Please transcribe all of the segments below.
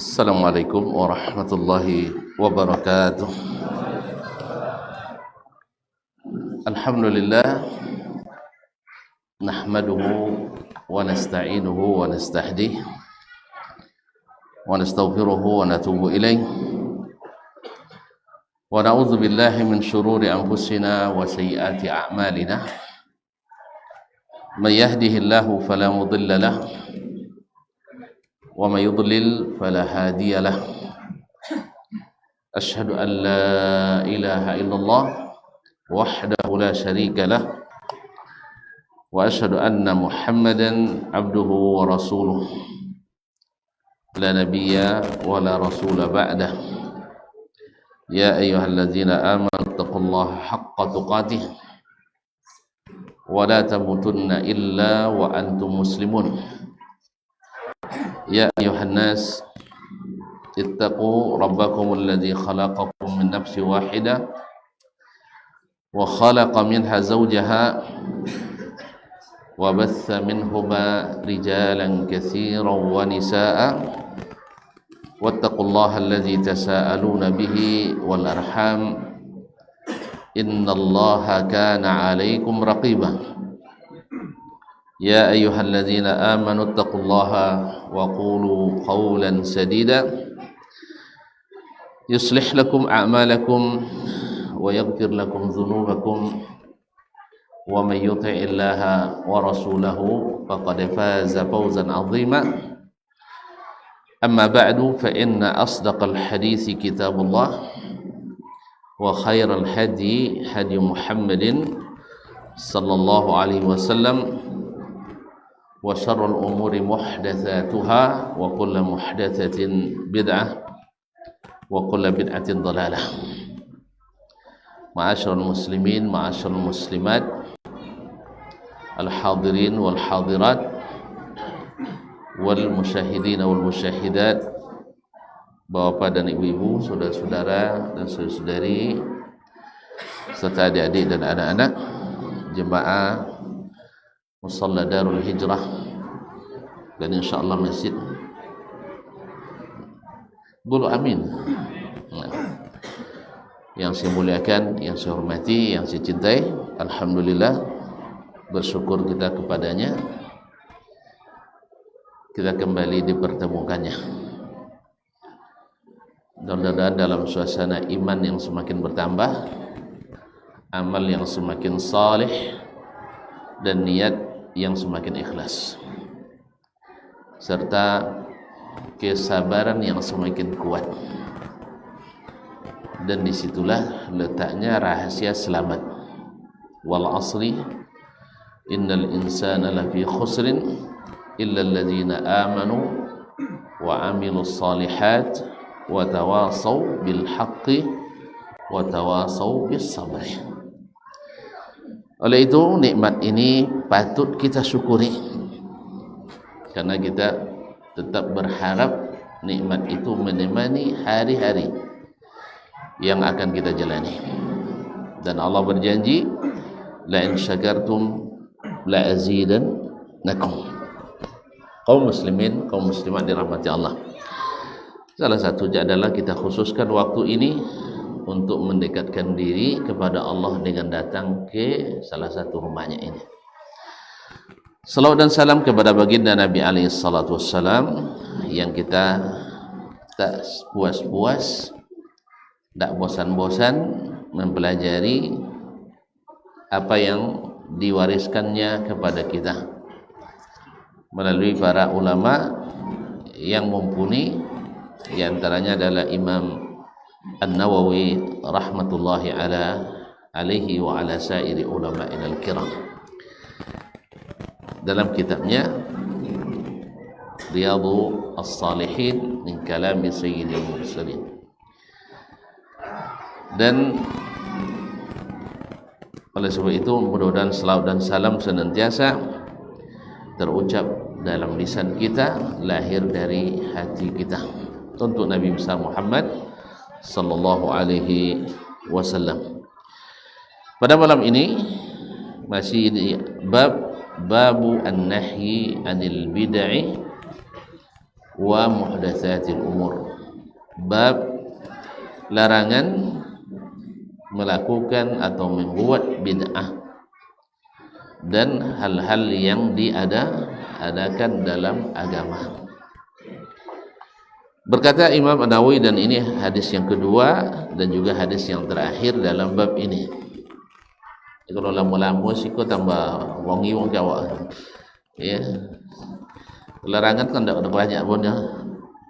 Assalamualaikum warahmatullahi wabarakatuh. Alhamdulillah, nahmaduhu wa nasta'inuhu wa nastahdihi wa nastaghfiruhu wa natubu ilaih wa na'udzu billahi min shururi anfusina wa sayyiati a'malina. May yahdihillahu fala mudilla lahu wa may yudlil fala hadiya lahu. Asyhadu an la ilaha illallah wahdahu la syarika lahu wa asyhadu anna Muhammadan abduhu wa rasuluh la nabiyya wa la rasula ba'dah. Ya ayyuhalladzina amanu taqullaha haqqa tuqatih wa la tamutunna illa wa antum muslimun. Ya ayyuhan nas ittaqu rabbakum alladzi khalaqakum min nafsin wahidah wa khalaqa minha zawjaha wa batha minhuma rijalan katsiran wa nisaa wattaqullaha alladzi tasaaluna bihi wal arham innallaha kana 'alaikum raqiba. Ya ayyuhalladzina amanu taqullaha wa qulu qawlan sadida yuslih lakum a'malakum wa yaghfir lakum dhunubakum wa may yuti'illaha wa rasulahu faqad faza fawzan 'azima. Amma ba'du, fa inna asdaqal hadithi kitabullah wa khairal hadi hadi Muhammadin sallallahu alaihi wasallam wa syarrul umuri muhdatsatuha wa kullu muhdatsatin bid'ah wa kullu bid'atin dhalalah. Ma'asyiral muslimin, ma'asyiral muslimat, al-hadirin wal hadirat wal musyahidin wal musyahidat, bapak dan ibu-ibu, saudara-saudara dan saudari, serta adik-adik dan anak-anak jemaah Musalla Darul Hijrah dan insyaallah masjid Bulu Amin. Yang saya muliakan, yang saya hormati, yang saya cintai, alhamdulillah, bersyukur kita kepadanya, kita kembali dipertemukannya. Mudah-mudahan dalam suasana iman yang semakin bertambah, amal yang semakin saleh, dan niat yang semakin ikhlas, serta kesabaran yang semakin kuat. Dan disitulah letaknya rahasia selamat. Wal asri innal insana lafi khusrin illa alladzina amanu wa amilus salihat wa tawasaw bil haqqi wa tawasaw bis sabri. Oleh itu, nikmat ini patut kita syukuri, karena kita tetap berharap nikmat itu menemani hari-hari yang akan kita jalani. Dan Allah berjanji, la in syakartum la azidannakum. Kaum muslimin, kaum muslimat dirahmati Allah, salah satunya adalah kita khususkan waktu ini untuk mendekatkan diri kepada Allah dengan datang ke salah satu rumahnya ini. Salawat dan salam kepada baginda Nabi alaihi salatu wassalam, yang kita tak puas-puas, tak bosan-bosan mempelajari apa yang diwariskannya kepada kita melalui para ulama yang mumpuni. Di antaranya adalah Imam An-Nawawi rahmatullahi alaihi wa ala sairi ulama'il kiram. Dalam kitabnya Riyadhu As-Salihin min kalami Sayyidil Mursalin. Dan oleh sebab itu, mudah-mudahan selawat dan salam senantiasa terucap dalam lisan kita, lahir dari hati kita, untuk Nabi besar Muhammad sallallahu alaihi wasallam. Pada malam ini masih di babu an-nahyi 'anil bid'ah wa muhdatsatil umur. Bab larangan melakukan atau membuat bid'ah dan hal-hal yang diadakan dalam agama. Berkata Imam An-Nawawi, dan ini hadis yang kedua dan juga hadis yang terakhir dalam bab ini. Kalau lama-lama sih kau tambah wangi wong Jawa. Ya. Larangan kan tidak ada banyak pun ya.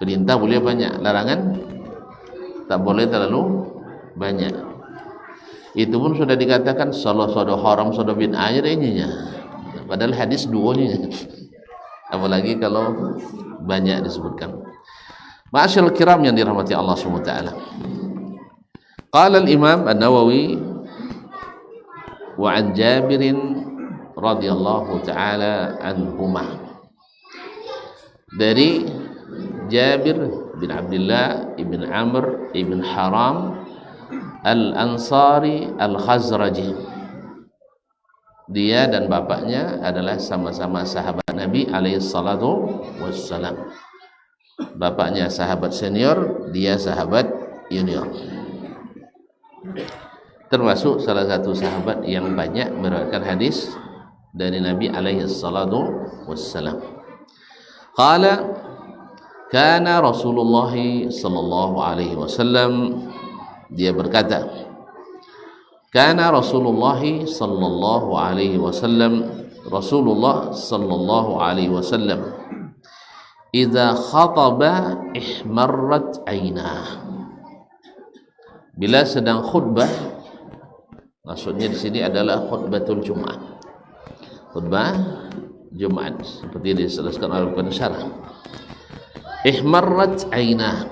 Perintah boleh banyak, larangan tak boleh terlalu banyak. Itu pun sudah dikatakan salah haram, salah bid'ah ininya. Padahal hadis duanya. Apalagi kalau banyak disebutkan. Ma'asyiral kiram yang dirahmati Allah Subhanahu wa taala. Qala al-Imam An-Nawawi wa an Jabir radhiyallahu taala anhumah. Dari Jabir bin Abdullah ibn Amr ibn Haram Al-Ansari Al-Khazraji. Dia dan bapaknya adalah sama-sama sahabat Nabi alaihi salatu wassalam. Bapaknya sahabat senior, dia sahabat junior. Termasuk salah satu sahabat yang banyak meriwayatkan hadis dari Nabi alaihi salatu wassalam. Qala kana Rasulullah sallallahu alaihi wasallam, dia berkata, kana Rasulullah sallallahu alaihi wasallam, Rasulullah sallallahu alaihi wasallam idza khataba ihmarrat ainah. Bila sedang khutbah, maksudnya di sini adalah khutbatul Jumat. Khutbah Jumat seperti dijelaskan oleh pensyarah. Ihmarrat ainah,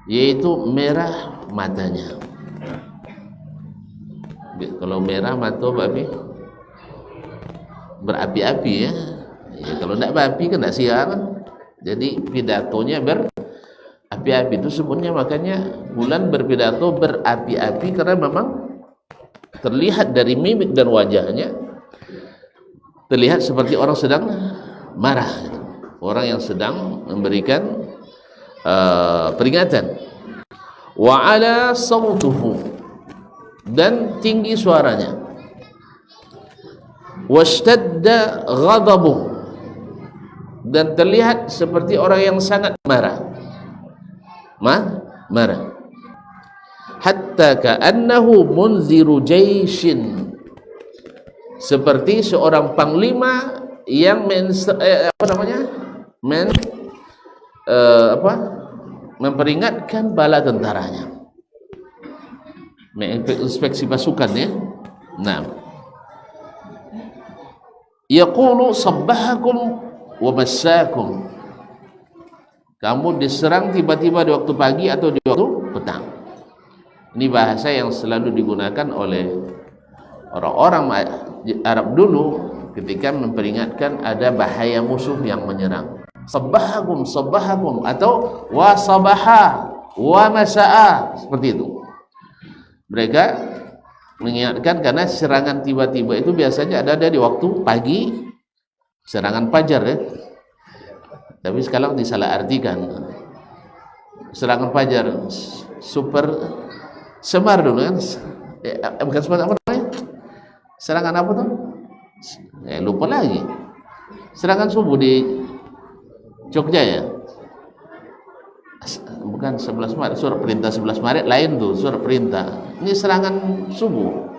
yaitu merah matanya. Kalau merah mata berapi-api ya. Ya, kalau tidak berapi kan tidak siar. Jadi pidatonya berapi-api, itu sebutnya makanya bulan berpidato berapi-api, karena memang terlihat dari mimik dan wajahnya terlihat seperti orang sedang marah, orang yang sedang memberikan peringatan. Wa ala sautuhu, dan tinggi suaranya. Washtadda ghadabuhu, dan terlihat seperti orang yang sangat marah. Marah. Hatta ka'annahu munziru jaishin, seperti seorang panglima yang memperingatkan bala tentaranya, menginspeksi pasukan ya. Nah, yaqulu sabbahakum wa massakum, kamu diserang tiba-tiba di waktu pagi atau di waktu petang. Ini bahasa yang selalu digunakan oleh orang-orang Arab dulu ketika memperingatkan ada bahaya musuh yang menyerang. Sabbahakum atau wa sabaha wa masaa, seperti itu. Mereka mengingatkan karena serangan tiba-tiba itu biasanya ada di waktu pagi, serangan fajar ya. Tapi sekarang disalahartikan. Serangan fajar super semar dulu kan. Bukan semar, apa namanya? Serangan apa tuh? Lupa lagi. Serangan subuh di Jogja ya. Bukan 11 Maret, surat perintah 11 Maret lain tuh, surat perintah. Ini serangan subuh.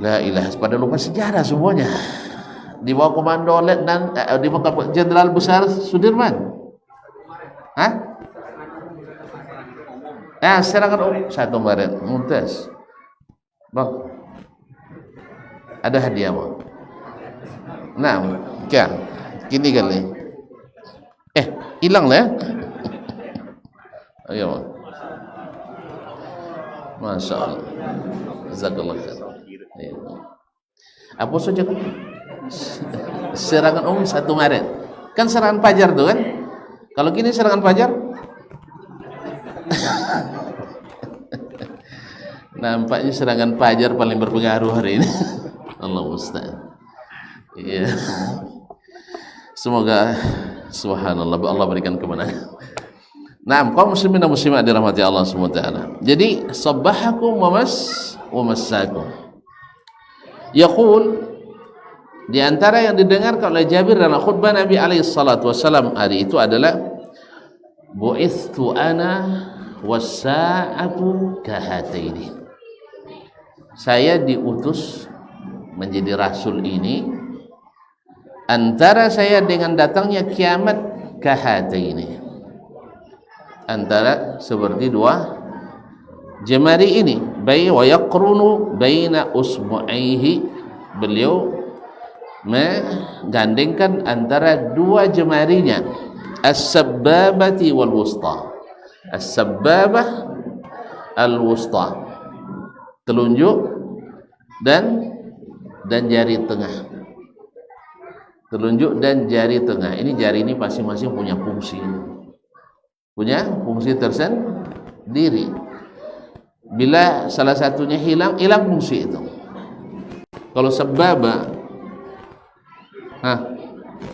La ilaha, pada lupa sejarah semuanya. Di bawah komando Letnan di bawah Jenderal Besar Sudirman. Hah? Serangan 1 Maret, Mumtaz. Bang, ada hadiah bang. Nah, kan, gini kali. Hilang lah ya. Ayo bang. Masya Allah. Jazakallah khair. Apa saja kan? Serangan 1 Maret. Kan serangan fajar tuh kan? Kalau gini serangan fajar Nampaknya serangan fajar paling berpengaruh hari ini. Allah musta'an. Iya. Semoga subhanallah Allah berikan kemenangan. Nah, kaum muslimin dan muslimat dirahmati Allah Subhanahu wa taala. Jadi sabbahakum wa massakum. Yaqul, di antara yang didengarkan oleh Jabir dalam khutbah Nabi alaihi salatu wasallam hari itu adalah bu'ithtu ana was-sa'atu kahataini. Saya diutus menjadi rasul ini antara saya dengan datangnya kiamat kahataini, antara seperti dua jemari ini, wa yaqrunu baina usbu'aihi, beliau menggandengkan antara dua jemarinya, as-sabbabati wal wusta, as-sabbabah al-wusta, telunjuk dan jari tengah, telunjuk dan jari tengah. Ini jari ini masing-masing punya fungsi tersendiri. Bila salah satunya hilang fungsi itu. Kalau sababa,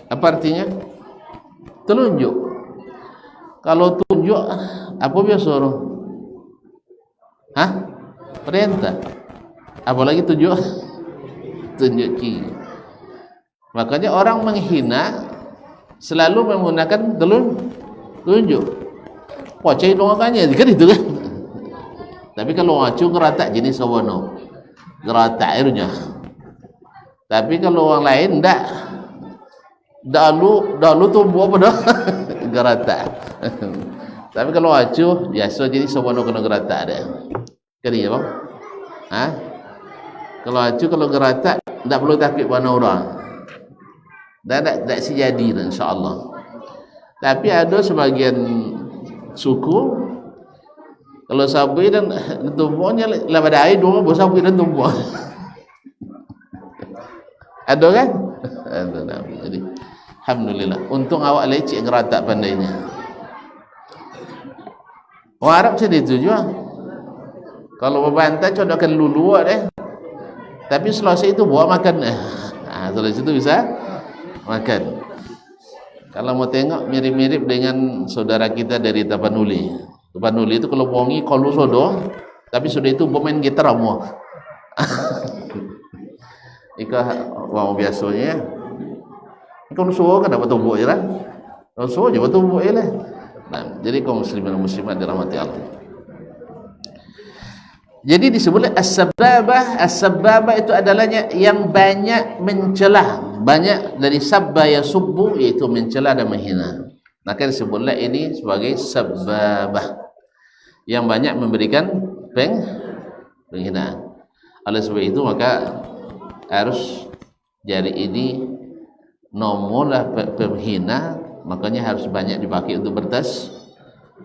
apa artinya? Telunjuk. Kalau tunjuk, apa biasa suruh? Perintah. Apalagi tunjuk kiri. Makanya orang menghina selalu menggunakan telunjuk. Pocai dongakannya kan itu kan. Tapi kalau ngacu ngeratak jenis sawono, ngeratak airnya. Tapi kalau orang lain ndak, dalu tumbuh apa dah ngeratak. Tapi kalau ngacu biasa jenis sawono kena ngeratak ada. Kan iya bang? Kalau ngacu kalau ngeratak ndak perlu takut pada orang. Dan tak sejadi insya-Allah. Tapi ada sebagian suku kalau sapi dan tumbuhnya lama dah air dua bos sapi dan tumbuh. Ada kan? Ada. Jadi alhamdulillah. Untung awak lecik ngeratak pandainya. Orang Arab sedih tu juga. Kalau berbantah codokan lulu deh. Tapi selesai itu buat makan. Selesai itu bisa makan. Kalau mau tengok mirip-mirip dengan saudara kita dari Tapanuli. Tapanuli itu kalau bongi kalau sodo, tapi sudah itu pemain gitar semua. Ika wang biasanya. Kalau suwo kan dapat tumbuk je lah. Kalau suwo je dapat tumbuk je lah. Nah, jadi kaum muslimin dan muslimat dirahmati Allah. Jadi disebut as-sabbabah itu adalah yang banyak mencelah, banyak dari sabba yasubbu, yaitu mencela dan menghina. Maka disebutlah ini sebagai sabbabah, yang banyak memberikan penghinaan. Oleh sebab itu maka harus jari ini nomorlah penghina, makanya harus banyak dipakai untuk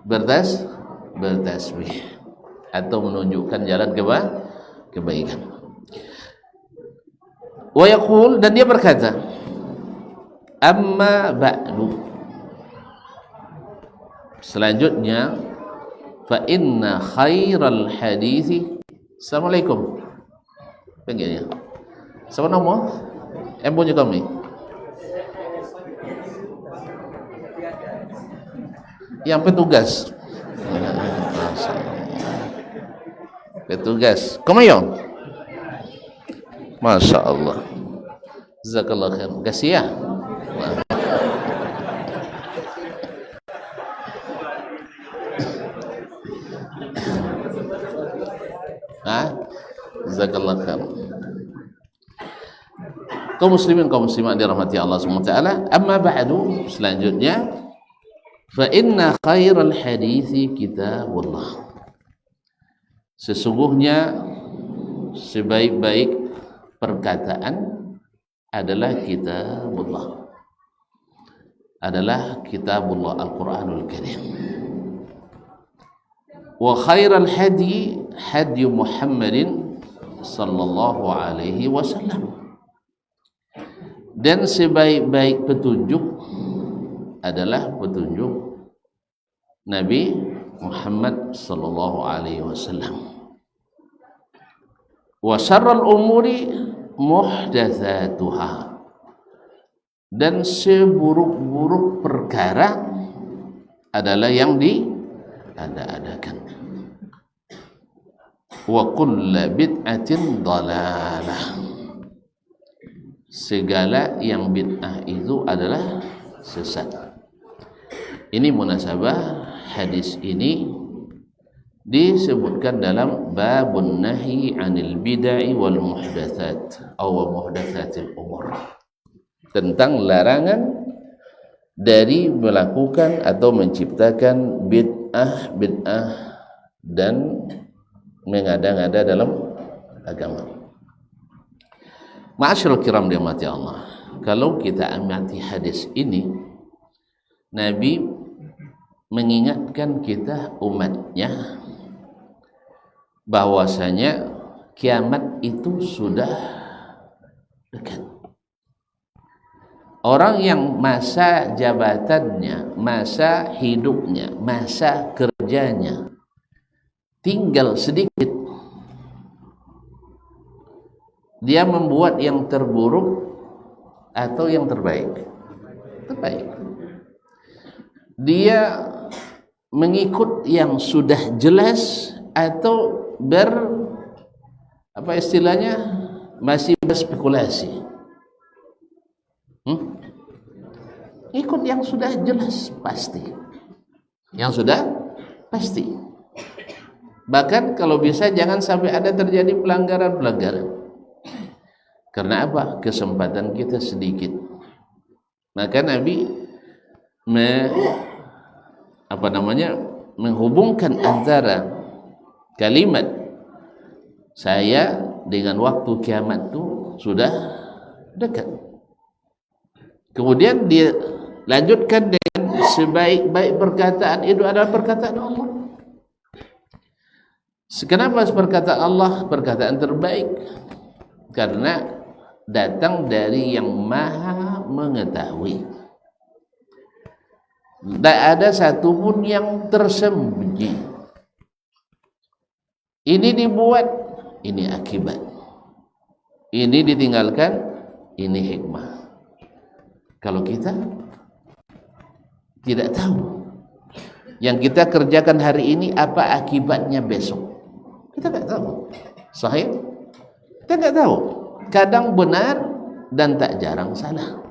bertasbih atau menunjukkan jalan kebaikan. Wa yaqul, dan dia berkata, amma ba'du, selanjutnya, fa inna khairal hadithi. Assalamualaikum. Panggilnya. Siapa nama? Punya kami. Yang petugas. Petugas. Komayo. Masya Allah. Jazakallah khair. Kasih ya. Jazakallah khair. Kaum muslimin kaum muslimat dirahmati Allah SWT. Amma ba'du, selanjutnya, fa inna khairal hadithi kitabullah. Sesungguhnya sebaik-baik perkataan adalah kitabullah, Al-Quranul Karim. Wa khairal hadi hadi Muhammadin sallallahu alaihi wasallam. Dan sebaik-baik petunjuk adalah petunjuk Nabi Muhammad sallallahu alaihi wasallam. Wa syarrul umuri muhdatsatuha, dan seburuk-buruk perkara adalah yang diada-adakan. Wa kullu bid'atin dhalalah, segala yang bid'ah itu adalah sesat. Ini munasabah hadis ini disebutkan dalam babun nahi anil bid'ah wal muhdatsat atau muhdatsatil umur, tentang larangan dari melakukan atau menciptakan bid'ah dan mengada-ngada dalam agama. Ma'asyiral kiram dirahmati Allah, kalau kita amati hadis ini, Nabi mengingatkan kita umatnya bahwasanya kiamat itu sudah dekat. Orang yang masa jabatannya, masa hidupnya, masa kerjanya tinggal sedikit, dia membuat yang terburuk atau yang terbaik? Terbaik. Dia mengikut yang sudah jelas atau apa istilahnya, masih berspekulasi? Ikut yang sudah jelas pasti, yang sudah pasti. Bahkan kalau bisa jangan sampai ada terjadi pelanggaran. Karena apa? Kesempatan kita sedikit. Maka Nabi menghubungkan antara kalimat saya dengan waktu kiamat itu sudah dekat. Kemudian dia lanjutkan dengan sebaik-baik perkataan itu adalah perkataan Allah. Kenapa perkataan Allah perkataan terbaik? Karena datang dari yang maha mengetahui. Tak ada satupun yang tersembunyi. Ini dibuat, ini akibat. Ini ditinggalkan, ini hikmah. Kalau kita tidak tahu yang kita kerjakan hari ini apa akibatnya besok, kita tidak tahu. Sahih? Kita tidak tahu. Kadang benar dan tak jarang salah.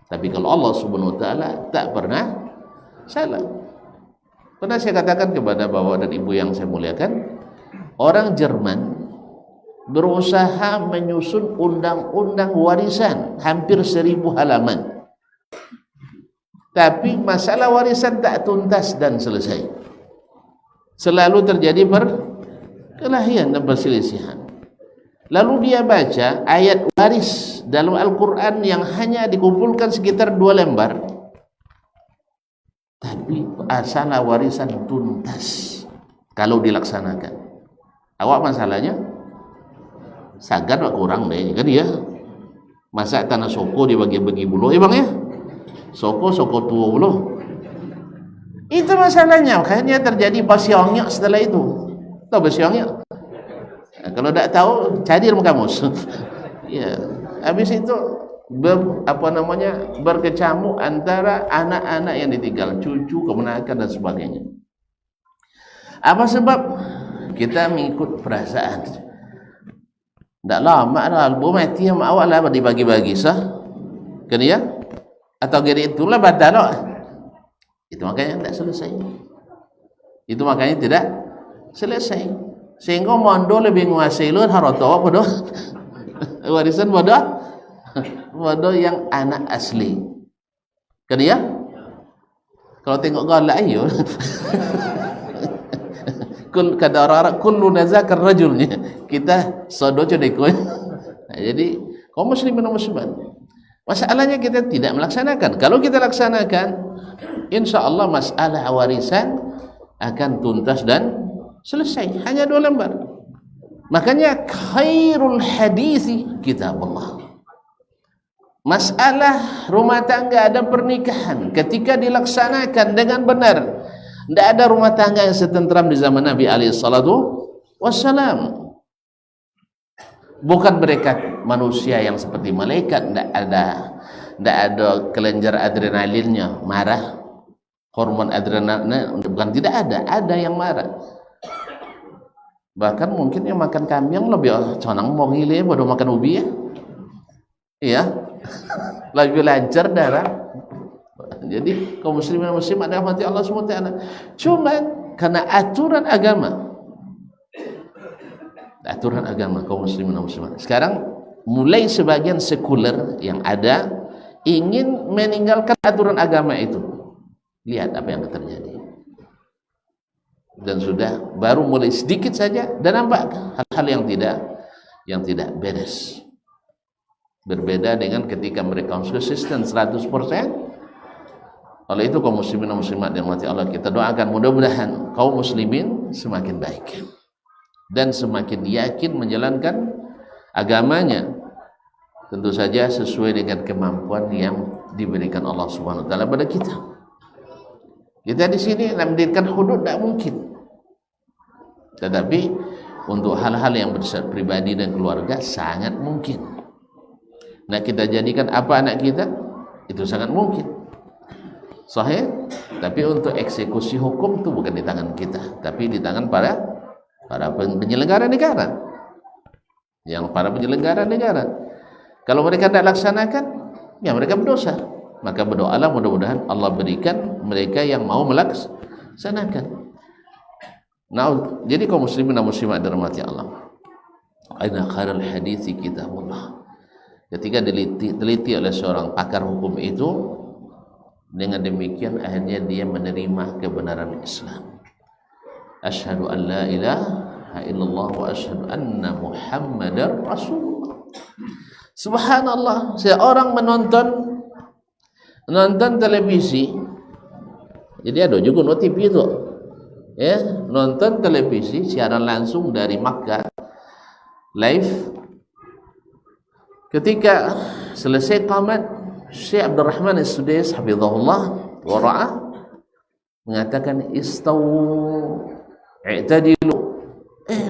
Tapi kalau Allah Subhanahu wa taala tak pernah salah. Pernah saya katakan kepada bapak dan ibu yang saya muliakan, orang Jerman berusaha menyusun undang-undang warisan hampir 1000 halaman. Tapi masalah warisan tak tuntas dan selesai. Selalu terjadi perkelahian dan perselisihan. Lalu dia baca ayat waris dalam Al-Quran yang hanya dikumpulkan sekitar 2 lembar. Tapi masalah warisan tuntas kalau dilaksanakan. Awak masalahnya sagar kurang deh kan ya. Masa tanah soko dibagi-bagi bulu bang ya. Soko tua bulu. Itu masalahnya. Makanya terjadi basyongnya setelah itu. Tahu basyongnya? Nah, kalau tidak tahu cari dalam kamus. Ya, habis itu berkecamuk antara anak-anak yang ditinggal, cucu, kemenakan dan sebagainya. Apa sebab? Kita mengikut perasaan. Tak lama dah album mati sama awak lah dibagi-bagi sah. Kan ya? Atau kira itulah batal. Itu makanya tidak selesai. Itu makanya tidak selesai. Sehingga mondo lebih menguasai lu harta apa bodoh. Warisan bodoh. Bodoh yang anak asli. Kan ya? Kalau tengok galak ayo. Kata orang-orang kullu nazakar rajulnya, kita sodojo dekoi. Nah, jadi kaum muslimin dan muslimat, masalahnya kita tidak melaksanakan. Kalau kita laksanakan, insya Allah masalah warisan akan tuntas dan selesai. Hanya 2 lembar. Makanya khairul hadisi kitab Allah. Masalah rumah tangga dan pernikahan ketika dilaksanakan dengan benar Tidak ada rumah tangga yang setentram di zaman Nabi alaihi salatu wassalam. Bukan mereka manusia yang seperti malaikat, tidak ada kelenjar adrenalinnya marah, hormon adrenalin, bukan, tidak ada yang marah. Bahkan mungkin yang makan kambing lebih conang mau ngile bodoh makan ubi ya, iya, lebih lancar darah. Jadi kaum muslimin dan muslimat dirahmati Allah SWT, cuma karena aturan agama kaum muslimin dan muslimat sekarang mulai sebagian sekuler yang ada ingin meninggalkan aturan agama itu. Lihat apa yang terjadi, dan sudah baru mulai sedikit saja dan nampak hal-hal yang tidak beres. Berbeda dengan ketika mereka konsisten 100%. Oleh itu kaum muslimin dan muslimat yang dirahmati Allah, kita doakan mudah-mudahan kaum muslimin semakin baik dan semakin yakin menjalankan agamanya, tentu saja sesuai dengan kemampuan yang diberikan Allah Subhanahu wa taala pada kita. Kita di sini nak mendirikan hudud tidak mungkin, tetapi untuk hal-hal yang bersifat pribadi dan keluarga sangat mungkin. Nak kita jadikan apa anak kita itu sangat mungkin, sahih. Tapi untuk eksekusi hukum itu bukan di tangan kita, tapi di tangan para penyelenggara negara. Yang para penyelenggara negara, kalau mereka tidak laksanakan, ya mereka berdosa. Maka berdoalah mudah-mudahan Allah berikan mereka yang mau melaksanakan. Nah, jadi kaum muslimin dan muslimat dirahmati Allah, aina khairul hadithi kitabullah. Ketika teliti oleh seorang pakar hukum itu, dengan demikian akhirnya dia menerima kebenaran Islam. Asyhadu an la ilaha illallah wa asyhadu anna Muhammadar Rasulullah. Subhanallah, seorang menonton televisi, jadi ada juga no TV itu, ya, nonton televisi siaran langsung dari Makkah live. Ketika selesai qamat, Syekh Abdurrahman As-Sudais hafizahullah wa ra'ah mengatakan istawu i'tadilu,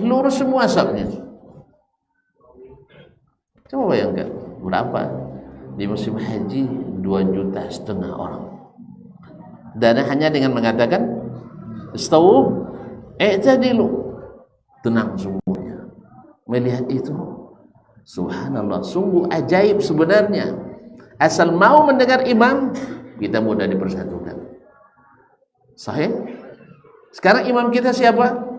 lurus semua safnya. Coba bayangkan berapa di musim haji 2,5 juta orang, dan hanya dengan mengatakan istawu i'tadilu, tenang semuanya. Melihat itu, subhanallah, sungguh ajaib sebenarnya. Asal mau mendengar imam, kita mudah dipersatukan. Sahih? Sekarang imam kita siapa?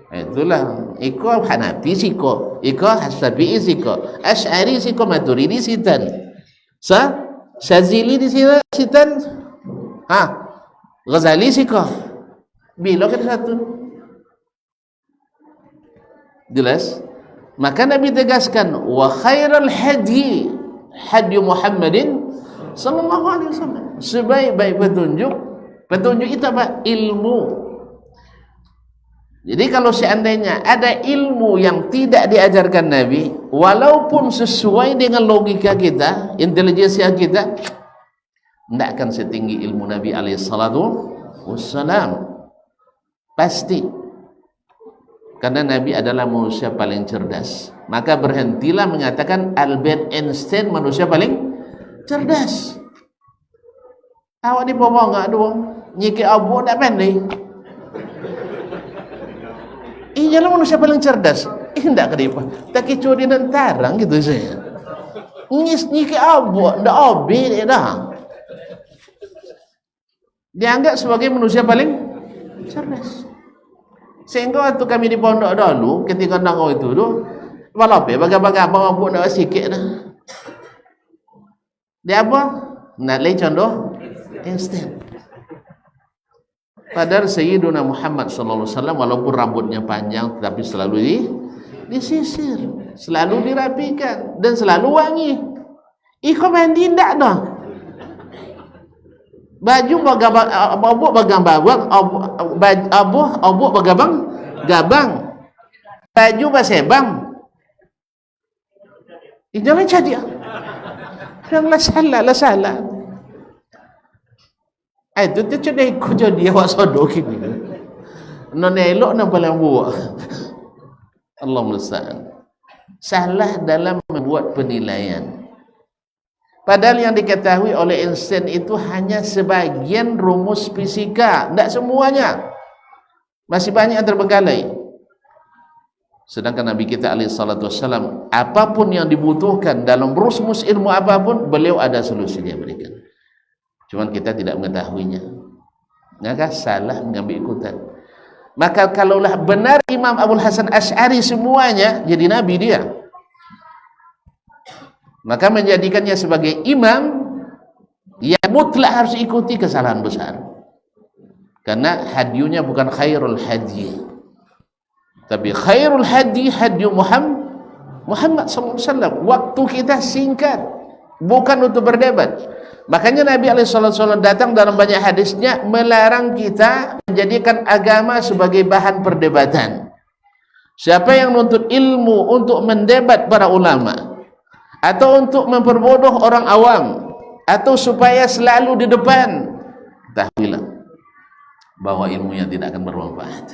Itulah, iko Hanafi siko, iko Syafi'i siko, Asy'ari siko, Maturidi sitan, Syazili di sitan, Ghazali siko. Bila kan satu. Jelas? Maka Nabi tegaskan, wa khairul hadi Muhammadin sallallahu alaihi wasallam. Sebaik-baik petunjuk itu apa? Ilmu. Jadi kalau seandainya ada ilmu yang tidak diajarkan Nabi, walaupun sesuai dengan logika kita, intelijensia kita, tidak akan setinggi ilmu Nabi alaihi salatu wassalam. Pasti. Karena Nabi adalah manusia paling cerdas. Maka berhentilah mengatakan Albert Einstein manusia paling cerdas. Awak ni bawa enggak doang, nyiki abu tak pandai. Iyalah manusia paling cerdas. Enggak kenapa. Tak kecuali dia nentarang gitu saya. Nyiki abu ndak obi dia dah. Dianggap sebagai manusia paling cerdas. Sehingga waktu kami di pondok dulu, ketika nangau itu tu, walaupun baga-baga mampu nak sikit dah. Dia apa? Nak lay contoh instan. Padahal Sayyiduna Muhammad sallallahu alaihi wasallam walaupun rambutnya panjang tetapi selalu disisir, selalu dirapikan dan selalu wangi. Iko mandi ndak dah. Baju bagabang gabang, baju basebang. Jangan jadi. Yang la salah. Itu tu cedai ku jadi awak sodok ini. Non elok nak paling buat. Allah musta'an. Salah dalam membuat penilaian. Padahal yang diketahui oleh Einstein itu hanya sebagian rumus fisika, tidak semuanya. Masih banyak yang terbengkalai. Sedangkan Nabi kita alaihi salatu wassalam, apapun yang dibutuhkan dalam rumus ilmu apapun, beliau ada solusi dia berikan. Cuman kita tidak mengetahuinya. Maka salah mengambil ikutan. Maka kalaulah benar Imam Abul Hasan Asy'ari semuanya jadi nabi dia, maka menjadikannya sebagai imam yang mutlak harus ikuti kesalahan besar. Karena hadyunya bukan khairul hadi, tapi khairul hadi hadyu Muhammad SAW. Waktu kita singkat, bukan untuk berdebat. Makanya Nabi SAW datang dalam banyak hadisnya melarang kita menjadikan agama sebagai bahan perdebatan. Siapa yang menuntut ilmu untuk mendebat para ulama, atau untuk memperbodoh orang awam, atau supaya selalu di depan, ketahuilah bahwa ilmunya tidak akan bermanfaat.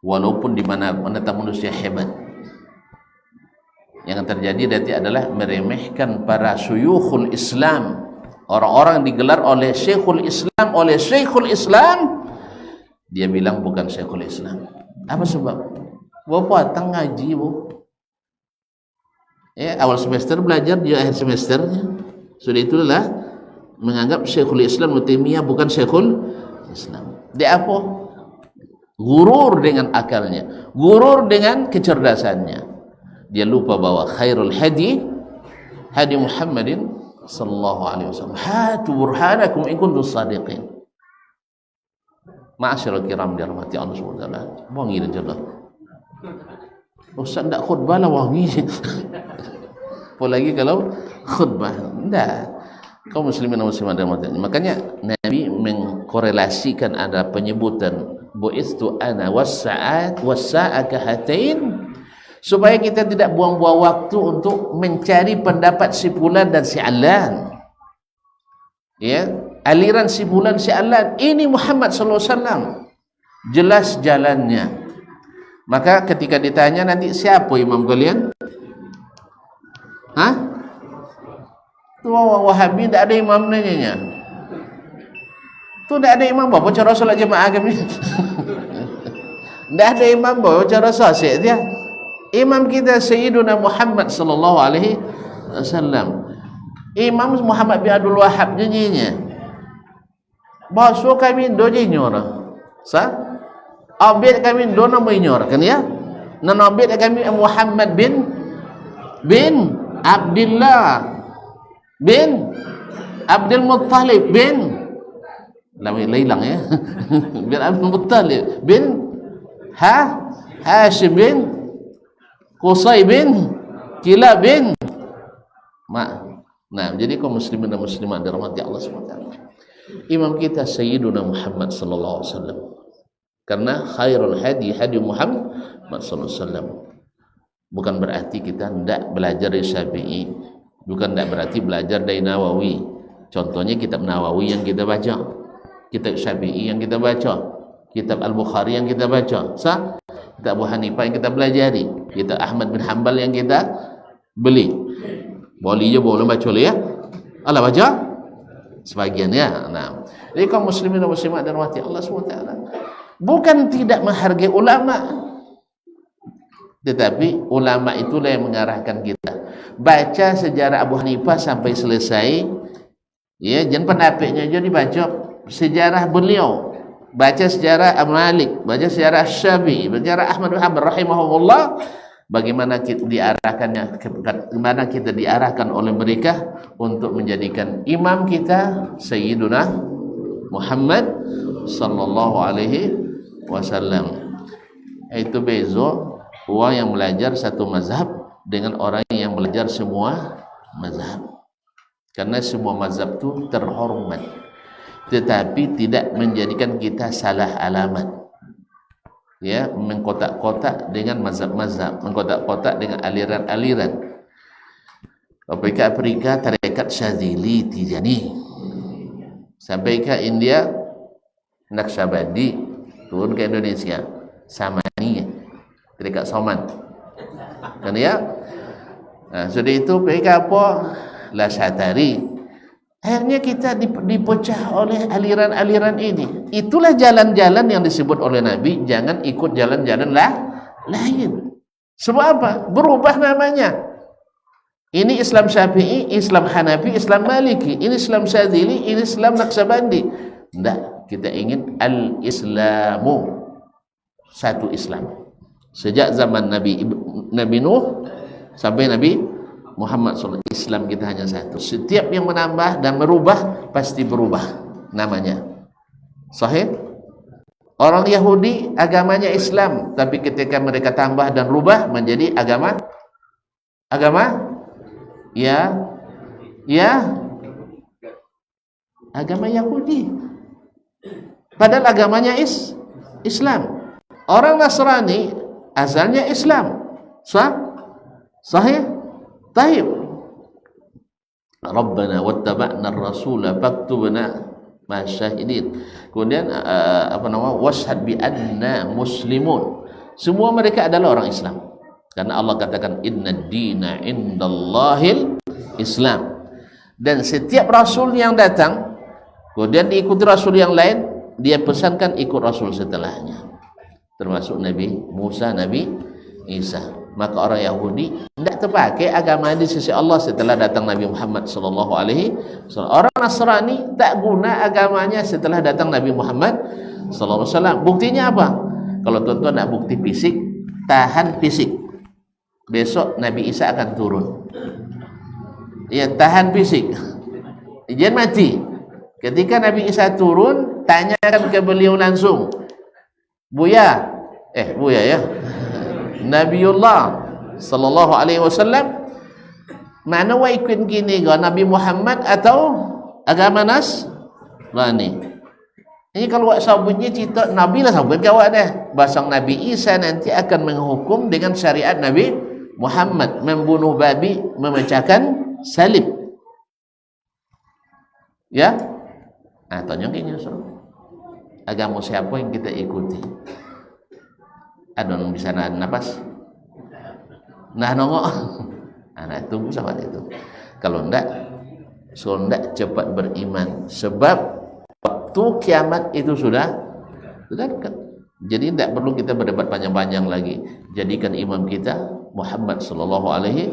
Walaupun di mana-mana manusia hebat, yang terjadi nanti adalah meremehkan para syuyukhul Islam, orang-orang digelar oleh Syekhul Islam, dia bilang bukan Syekhul Islam. Apa sebab? Bapak datang ngaji, bu. Ya, awal semester belajar, dia akhir semesternya sudah itulah menganggap Syekhul Islam Ibnu Taimiyah bukan Syekhul Islam. Dia apa? Gurur dengan akalnya, gurur dengan kecerdasannya. Dia lupa bahwa khairul hadi Muhammadin sallallahu alaihi wasallam. Hatu burhanakum in kuntum shadiqin. Ma'asyiral kiram dirahmati Allah Subhanahu wa taala. Wangi dan jelas. Ustaz tak khutbah lah wangi. Apalagi kalau khutbah. Enggak. Kaum muslimin dan muslimat dirahmati. Makanya Nabi mengkorelasikan ada penyebutan bu'istu ana was-sa'aka hatain, supaya kita tidak buang-buang waktu untuk mencari pendapat si fulan dan si alan. Ya, aliran si fulan si alan. Ini Muhammad sallallahu alaihi wasallam. Jelas jalannya. Maka ketika ditanya nanti siapa imam kalian? Hah? Orang Wahabi tak ada imam nanya. Tu tak ada imam apa cara solat jemaah kami. Tak ada imam apa cara solat dia. Imam kita Sayyiduna Muhammad sallallahu alaihi wasallam. Imam Muhammad bin Abdul Wahhab nyanyinya. Bahasa kami do nyor. Sa? Abid kami do nama nyor kan ya? Nan abid kami Muhammad bin Abdullah bin Abdul Muttalib bin hilang ya. Bin Abdul Muttalib bin Hashim bin Qusay bin Kilab bin Nah, jadi kaum muslimin dan muslimat dirahmati Allah SWT. Imam kita Sayyiduna Muhammad sallallahu alaihi wasallam. Karena khairul hadi Muhammad sallallahu alaihi wasallam. Bukan berarti kita tidak belajar dari Syafi'i, bukan tidak berarti belajar dari Nawawi. Contohnya kitab Nawawi yang kita baca, kitab Syafi'i yang kita baca, kitab Al-Bukhari yang kita baca, kitab Abu Hanifah yang kita pelajari, kitab Ahmad bin Hanbal yang kita beli. Boleh je boleh baca ya. Allah baca sebagian ya. Nah, jadi kaum muslimin dan muslimat dan rahmati Allah SWT, bukan tidak menghargai ulama, tetapi ulama itulah yang mengarahkan kita. Baca sejarah Abu Hanifah sampai selesai, ya, jangan pendapatnya aja dibaca, sejarah beliau. Baca sejarah Abu Malik, baca sejarah Syafi'i, sejarah Ahmad bin Hanbal rahimahullah, bagaimana kita diarahkannya, bagaimana kita diarahkan oleh mereka untuk menjadikan imam kita Sayyiduna Muhammad sallallahu alaihi wasallam. Itu bezo orang yang belajar satu mazhab dengan orang yang belajar semua mazhab. Karena semua mazhab itu terhormat, tetapi tidak menjadikan kita salah alamat. Ya, mengkotak-kotak dengan mazhab-mazhab, mengkotak-kotak dengan aliran-aliran. Afrika tarekat Syadzili Tijani. sampai ke India Naqshbandi, turun ke Indonesia Samani dekat Soman kan ya. Sudah itu pergi ke apa Lasatari. Akhirnya kita dipecah oleh aliran-aliran ini. Itulah jalan-jalan yang disebut oleh Nabi, jangan ikut jalan-jalan lain. Sebab apa? Berubah namanya. Ini Islam Syafi'i, Islam Hanafi, Islam Maliki, ini Islam Syadzili, ini Islam Naqshbandi. Tidak, kita ingin al-Islamu, satu Islam. Sejak zaman Nabi Nuh sampai Nabi Muhammad SAW, Islam kita hanya satu. Setiap yang menambah dan merubah pasti berubah namanya. Sahih? Orang Yahudi agamanya Islam, tapi ketika mereka tambah dan rubah menjadi agama agama Yahudi. Padahal agamanya Islam. Orang Nasrani asalnya Islam. Sahih? Taib. Rabbana wattaba'na ar-rasula faktubna masyahidin. Kemudian washhad bi anna muslimun. Semua mereka adalah orang Islam. Karena Allah katakan innad dina indallahil Islam. Dan setiap rasul yang datang kemudian diikuti rasul yang lain, dia pesankan ikut rasul setelahnya. Termasuk Nabi Musa, Nabi Isa. Maka orang Yahudi tidak terpakai agama di sisi Allah setelah datang Nabi Muhammad sallallahu alaihi wasallam. Orang Nasrani tak guna agamanya setelah datang Nabi Muhammad sallallahu alaihi wasallam. Buktinya apa? Kalau tuan-tuan nak bukti fisik, tahan fisik. Besok Nabi Isa akan turun. Ya, tahan fisik. Jangan mati. Ketika Nabi Isa turun, tanyakan ke beliau langsung. Buya ya. Nabiullah sallallahu alaihi wasallam, mana wa ikut gini ga Nabi Muhammad atau agama Nasrani? Ini kalau awak sabutnya cerita Nabi lah sabut awak dah. Basang Nabi Isa nanti akan menghukum dengan syariat Nabi Muhammad, membunuh babi, memecahkan salib. Ya? Tanya kayaknya agama siapa yang kita ikuti? Ada yang bisa nahan nafas? Nah nongok. Nah tunggu sahabat itu. Kalau enggak cepat beriman. Sebab waktu kiamat itu sudah dekat. Jadi tidak perlu kita berdebat panjang-panjang lagi. Jadikan imam kita Muhammad sallallahu alaihi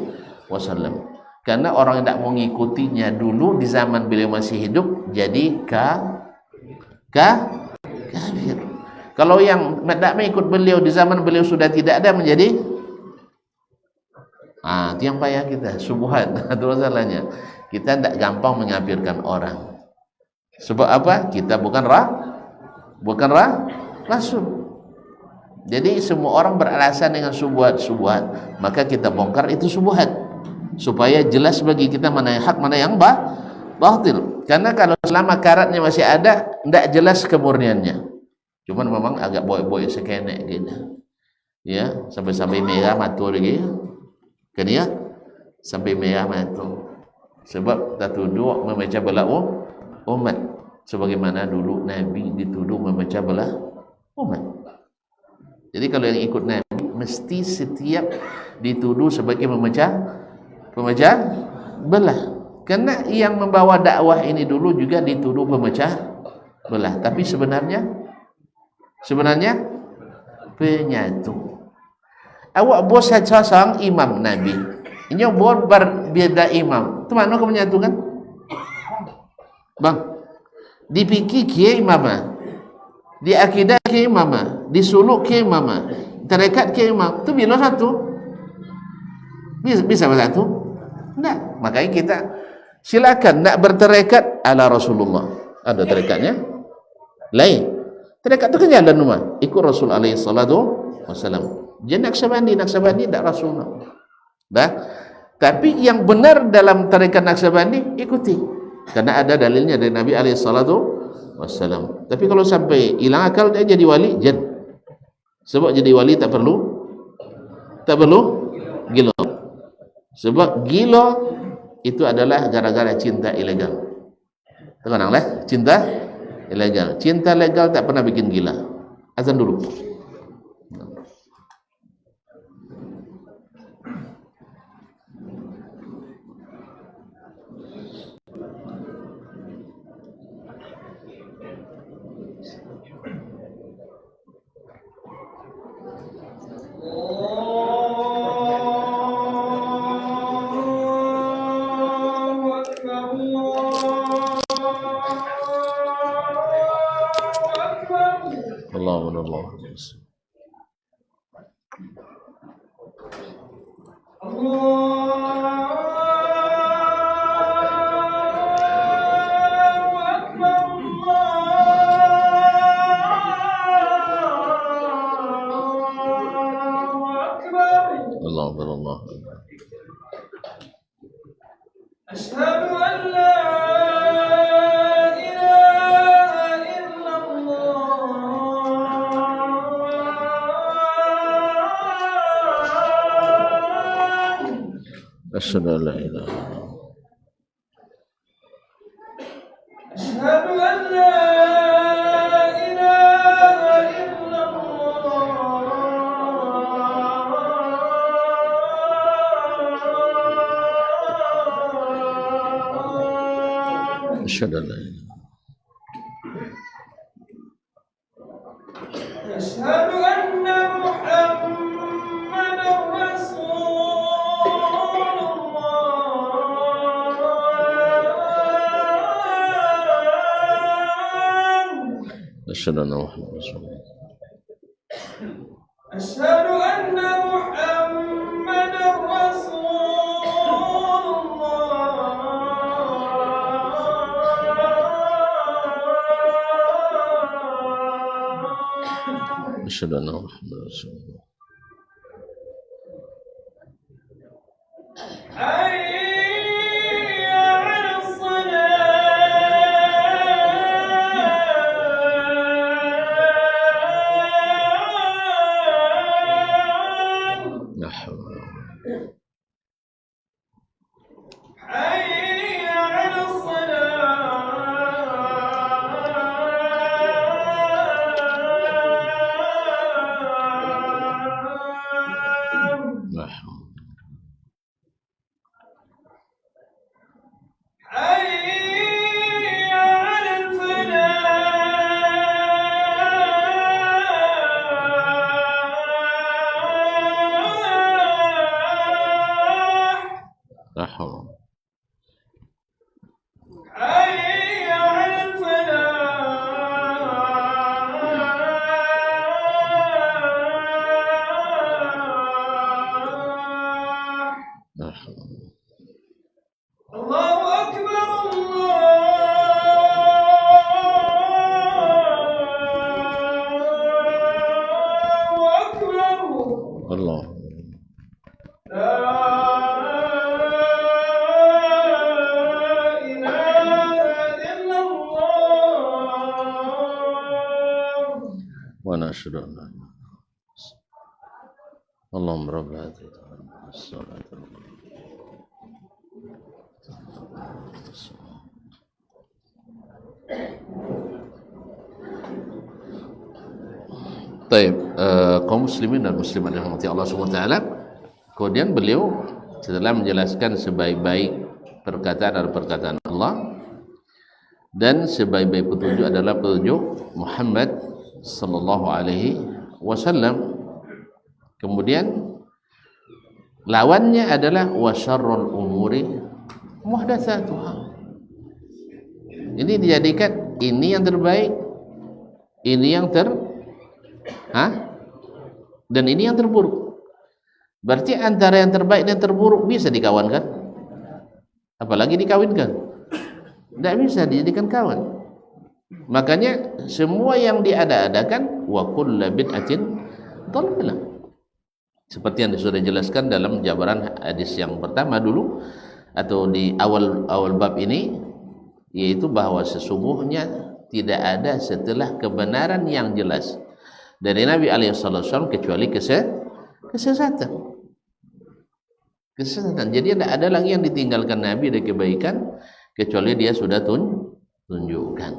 wasallam. Karena orang yang tidak mengikutinya dulu di zaman beliau masih hidup jadi kafir. Kalau yang tidak mengikut beliau di zaman beliau sudah tidak ada menjadi itu yang payah kita, subuhat. Itu masalahnya. Kita tidak gampang mengkafirkan orang. Sebab apa? Kita bukan rasul. Jadi semua orang beralasan dengan subuhat. Maka kita bongkar itu subuhat supaya jelas bagi kita mana yang hak, mana yang batil. Karena kalau selama karatnya masih ada, tidak jelas kemurniannya. Cuman memang agak boy-boy sekenek gitu. Ya, sampai merah mata lagi. Kan ya? Sampai merah mata. Sebab tertuduh memecah belah umat. Sebagaimana dulu Nabi dituduh memecah belah umat. Jadi kalau yang ikut Nabi mesti setiap dituduh sebagai pemecah belah. Karena yang membawa dakwah ini dulu juga dituduh pemecah belah. Tapi sebenarnya penyatu. Awak bos seorang imam Nabi. Ini buat berbeda imam. Itu mana kau menyatukan? Bang, dipikir ke imam, di akidah ke imam, di suluk ke imam, tarekat ke imam. Itu bila satu? Bisa bersatu? Tidak. Makanya kita silakan nak bertarekat ala Rasulullah. Ada tarekatnya? Lain. Tarekat itu kan jalan rumah. Ikut Rasul alaihi salatu wassalam. Jangan Naqshbandi tidak Rasulullah. Dah. Tapi yang benar dalam tarekat Naqshbandi ikuti. Karena ada dalilnya dari Nabi alaihi salatu wassalam. Tapi kalau sampai hilang akal dia jadi wali, sebab jadi wali tak perlu gila. Sebab gila itu adalah gara-gara cinta ilegal. Tenanglah, cinta ilegal. Cinta legal tak pernah bikin gila. Azan dulu. أشهد أن لا إله إلا الله أشهد أن لا إله إلا الله أشهد أن لا إله أشهد أن محمدا رسول أشهد أن محمدا رسول الله أشهد أن محمدا رسول الله أشهد أن محمدا رسول الله أشهد أن لا إله إلا الله اللهم رب هذه الصلاة Taib, kaum muslimin dan muslimat yang dirahmati Allah SWT. Kemudian beliau setelah menjelaskan sebaik-baik perkataan adalah perkataan Allah dan sebaik-baik petunjuk adalah petunjuk Muhammad sallallahu alaihi wasallam. Kemudian lawannya adalah wasyarrul umuri muhdatsatuha. Ini dijadikan ini yang terbaik, ini yang dan ini yang terburuk. Berarti antara yang terbaik dan terburuk bisa dikawankan, apalagi dikawinkan. Tidak bisa dijadikan kawan. Makanya semua yang diada-adakan wa kullu bid'atin dhalalah. Seperti yang sudah dijelaskan dalam jabaran hadis yang pertama dulu atau di awal bab ini, yaitu bahwa sesungguhnya tidak ada setelah kebenaran yang jelas dari Nabi SAW kecuali kesesatan. Jadi tidak ada lagi yang ditinggalkan Nabi dari kebaikan kecuali dia sudah tunjukkan.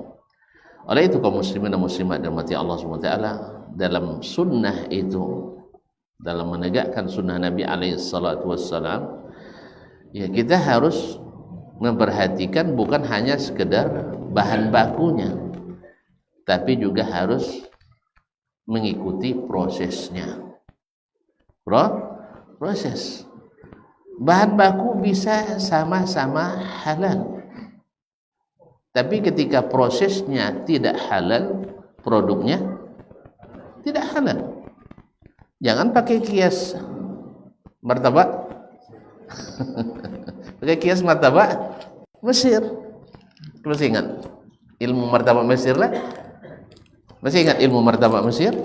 Oleh itu kaum muslimin dan muslimat dan mati Allah SWT, dalam sunnah itu, dalam menegakkan sunnah Nabi SAW, ya kita harus memperhatikan bukan hanya sekedar bahan bakunya, tapi juga harus mengikuti prosesnya. Proses. Bahan baku bisa sama-sama halal, tapi ketika prosesnya tidak halal, produknya tidak halal. Jangan pakai kias martabak. Pakai kias martabak Mesir. Masih ingat ilmu martabak Mesir lah? Masih ingat ilmu martabak Mesir?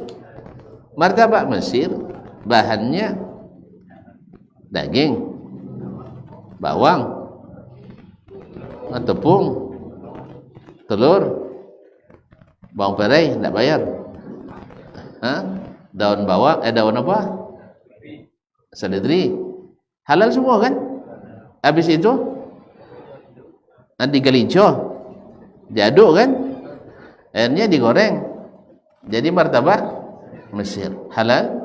Martabak Mesir bahannya daging, bawang, tepung, telur, bawang putih, tidak bayar. Daun bawang, daun apa? Seledri. Halal semua kan? Habis itu digelincir, jaduk kan? Akhirnya digoreng. Jadi martabak Mesir. Halal?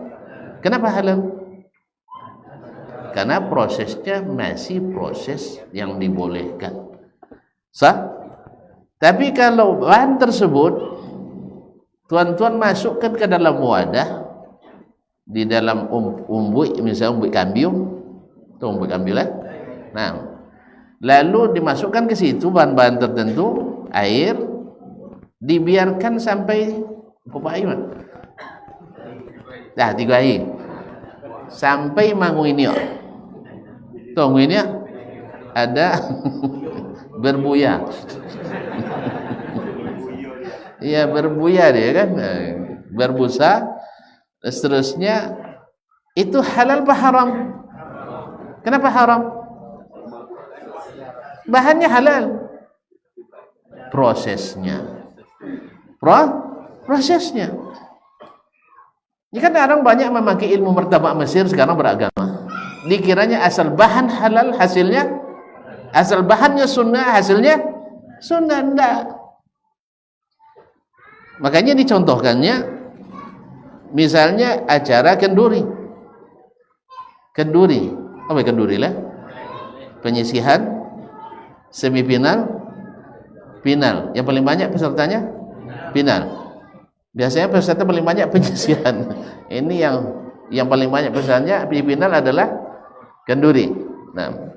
Kenapa halal? Karena prosesnya masih proses yang dibolehkan. Sah? Tapi kalau bahan tersebut tuan-tuan masukkan ke dalam wadah, di dalam umbuik, misalnya umbuik kambium, itu umbuik kambium, nah, lalu dimasukkan ke situ bahan-bahan tertentu, air, dibiarkan sampai berapa air? Dah 3 air, sampai mangu ini, tunggu ini ada berbuya. Iya, berbuya dia kan, berbusa, seterusnya. Itu halal apa haram? Kenapa haram? Bahannya halal, prosesnya. Prosesnya. Ini kan orang banyak memakai ilmu martabak Mesir sekarang beragama. Dikiranya asal bahan halal hasilnya, asal bahannya sunnah hasilnya sunnah. Enggak. Makanya dicontohkannya misalnya acara kenduri. Apa kenduri lah? Penyisihan, semifinal, final. Yang paling banyak pesertanya final. Biasanya peserta paling banyak penyisihan. Ini yang paling banyak pesertanya di final adalah kenduri. Nah,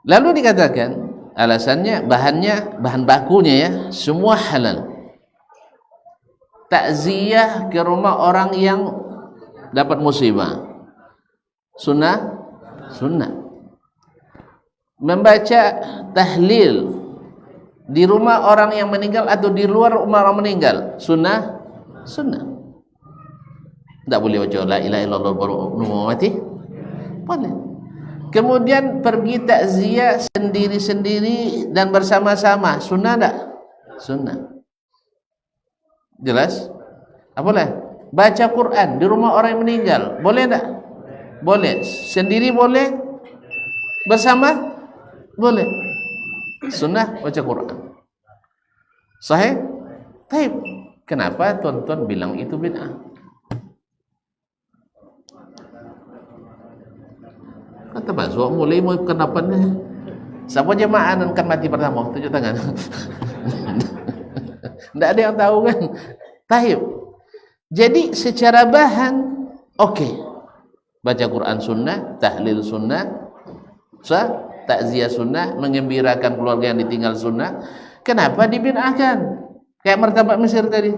lalu dikatakan alasannya bahan bakunya ya semua halal. Takziah ke rumah orang yang dapat musibah, sunnah. Membaca tahlil di rumah orang yang meninggal atau di luar rumah orang meninggal, sunnah. Tidak boleh baca la ilaha illallah baru mati, boleh. Kemudian pergi takziah sendiri-sendiri dan bersama-sama, sunnah tak? Sunnah. Jelas? Apa boleh? Baca Quran di rumah orang yang meninggal, boleh tak? Boleh. Sendiri boleh, bersama boleh. Sunnah baca Quran. Sahih? Baik. Kenapa tuan-tuan bilang itu bid'ah? Kata Baswa mulai mau kenapannya. Siapa jemaah akan mati pertama? Tunjuk tangan. Tidak ada yang tahu kan? Taib. Jadi secara bahan oke. Baca Quran sunnah, tahlil sunnah, takziah sunnah, mengembirakan keluarga yang ditinggal sunnah. Kenapa dibid'ahkan? Kayak martabak Mesir tadi.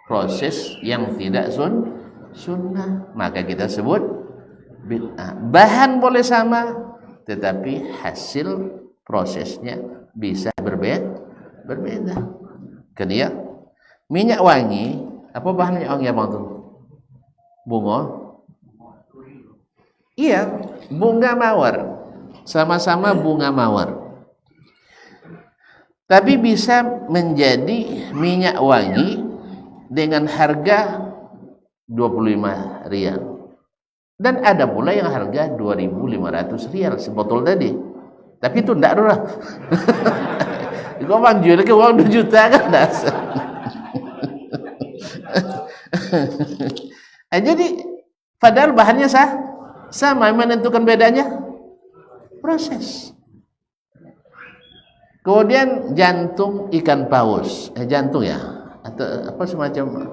Proses yang tidak sunnah, maka kita sebut bid'ah. Bahan boleh sama, tetapi hasil prosesnya bisa berbeda. Kemudian minyak wangi, apa bahan minyak wangi abang tuh? Bunga. Iya, bunga mawar. Sama-sama bunga mawar. Tapi bisa menjadi minyak wangi dengan harga 25 rial. Dan ada pula yang harga 2.500 rial sebotol tadi. Tapi itu enggak lah. Kau bang jual ke uang 2 juta kan dasar. Jadi padahal bahannya sama, menentukan bedanya proses. Kemudian jantung ikan paus, jantung ya, atau apa semacam,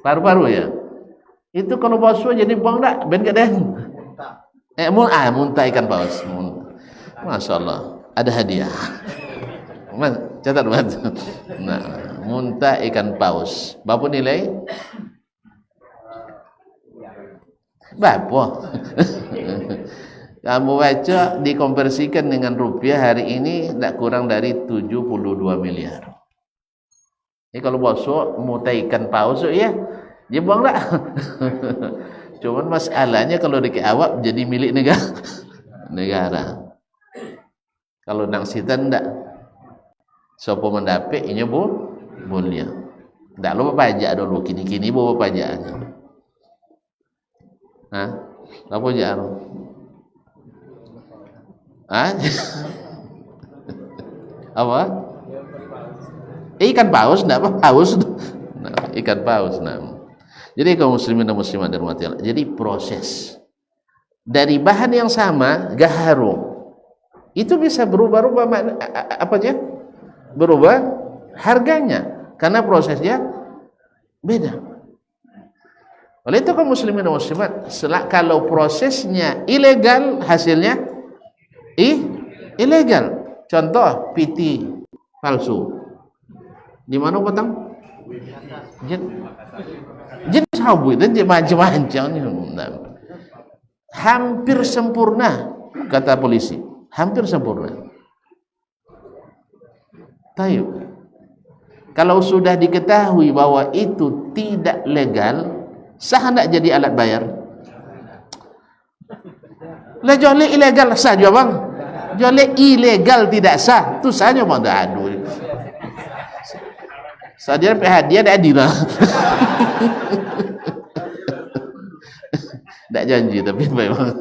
paru-paru ya. Itu kalau boswa jadi buang tak, ben kadang. Muntah ikan paus. Masya Allah, ada hadiah. Mas, catat buat. Nah, muntah ikan paus. Berapa nilai? Berapa? Kamu baca dikonversikan dengan rupiah hari ini tidak kurang dari 72 miliar. Ini kalau bosok muntah ikan paus ya, dia buang tak? Cuman masalahnya kalau dikit awak jadi milik negara. Kalau nang sitan ndak, sopo mendapat ini boleh. Ndak lupa pajak dulu, kini bawa pajaknya. Apa pajak lo? Apa? Ikan paus ndak apa paus? Ikan paus Jadi kaum muslimin dan muslimat dirahmati Allah. Jadi proses dari bahan yang sama gaharu itu bisa berubah-ubah berubah harganya karena prosesnya beda. Oleh itu kaum muslimin dan muslimat, kalau prosesnya ilegal hasilnya ilegal. Contoh piti palsu. Di mana petang? Jenis sabu itu macam-macam, hampir sempurna kata polisi, hampir sempurna. Tayyib. Kalau sudah diketahui bahwa itu tidak legal, sah tidak jadi alat bayar? Lah jual ilegal sah juga bang, jual ilegal tidak sah, tu saja bang. Aduh. Saja hadiah dah adil lah. Tak janji tapi memang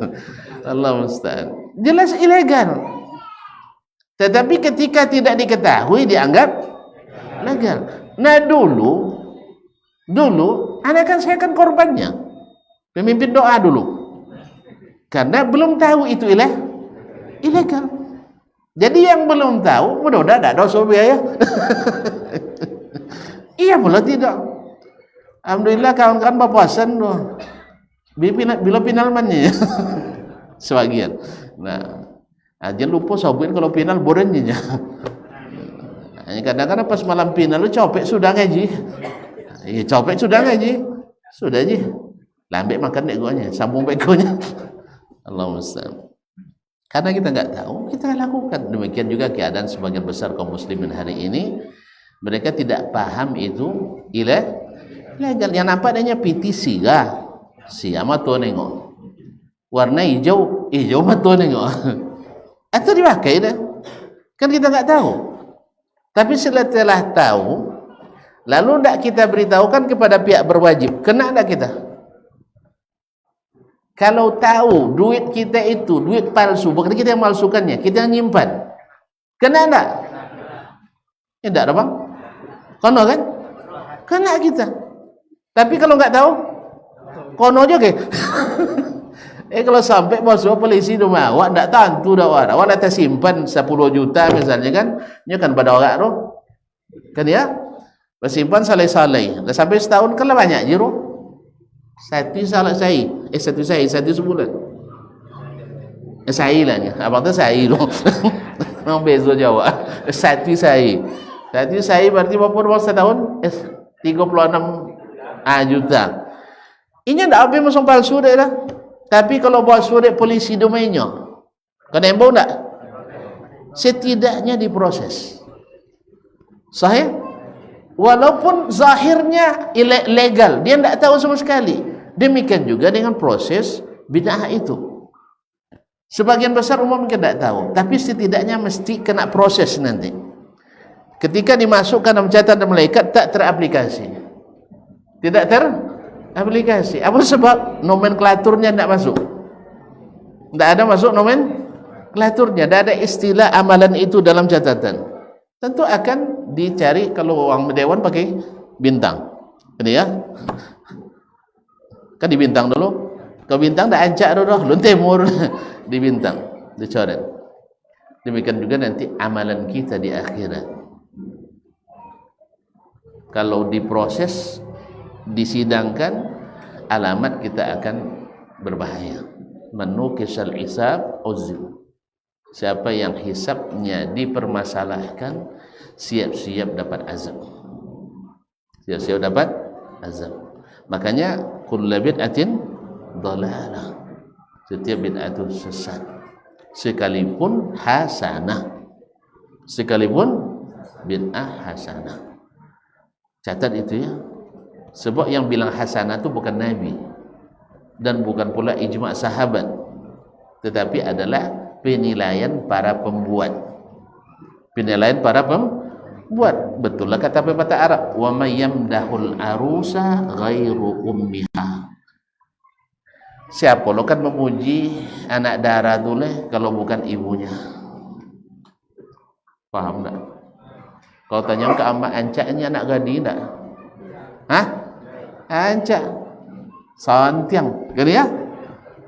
Allah musta'an. Jelas ilegal. Tetapi ketika tidak diketahui dianggap legal. Nah dulu anak kan saya kan korbannya. Pemimpin doa dulu. Karena belum tahu itu ilegal. Jadi yang belum tahu mudah-mudahan tak dosa biaya. Iya pula tidak. Alhamdulillah kawan-kawan berpuasan tuh. Bila final mannya sebagian. Nah, aja lupa sobuin kalau final borennya. Kadang-kadang pas malam final lu copek sudah ngaji. Iya copek sudah ngaji. Sudah aja. Lambek makan dek guanya, sambung bekonya. Allahumma musta'an. Karena kita enggak tahu, kita lakukan. Demikian juga keadaan sebagian besar kaum muslimin hari ini. Mereka tidak paham itu ilegal. Yang nampak adanya PTC kah? Siapa tuh nengok? Warna hijau mah tuh nengok. Atau dipakai dah? Kan kita nggak tahu. Tapi setelah tahu, lalu tidak kita beritahukan kepada pihak berwajib. Kena tidak kita? Kalau tahu duit kita itu duit palsu, bukan kita yang malsukannya, kita yang nyimpan. Kena tidak? Tidak ada bang. Kono kan? Kena kita. Tapi kalau nggak tahu, kono aja ke. Kalau sampai masuk polisi rumah awak ndak tentu dah awak. Awak nak simpan 10 juta misalnya kan, nya kan pada awak tu. Kan ya? Bersimpan salai-salai. Dah sampai setahun kan lah banyak je tu. Satu sebulan. Sai lah ni. Abang tu sai tu. Nama bezo Jawa. Satu sai berarti berapa setahun? 36 juta. Ini ndak apa masuk palsu dah lah. Tapi kalau buat surat polisi domainnya, kena embau tak? Setidaknya diproses. Sahih? Walaupun zahirnya legal, dia tidak tahu sama sekali. Demikian juga dengan proses bid'ah itu. Sebagian besar umum mungkin tidak tahu, tapi setidaknya mesti kena proses nanti. Ketika dimasukkan dalam catatan malaikat tak teraplikasi. Tidak aplikasi. Apa sebab? Nomenklaturnya tidak masuk. Tidak ada masuk nomenklaturnya, tidak ada istilah amalan itu dalam catatan. Tentu akan dicari, kalau orang dewan pakai bintang. Ini ya. Kan di bintang dulu. Kalau bintang dah ancak dulu, luntemur di bintang, dicoret. Demikian juga nanti amalan kita di akhirat. Kalau diproses, disidangkan, alamat kita akan berbahaya. Menukisal hisab uzib. Siapa yang hisabnya dipermasalahkan, siap-siap dapat azab. Siap-siap dapat azab. Makanya kullu bid'atin dhalalah, setiap bid'ah itu sesat, sekalipun hasanah, sekalipun bid'ah hasanah. Catat itu ya, sebab yang bilang hasanah itu bukan Nabi dan bukan pula ijma' sahabat, tetapi adalah penilaian para pembuat. Penilaian para pembuat. Betul lah kata pepatah Arab, wa may yamdahul arusa ghairu ummiha. Siapa lo kan memuji anak dara dulu kalau bukan ibunya? Paham tak? Kalau tanya ke amak ancaknya anak gadi tak? Hah? Ancak santiang, kan ya?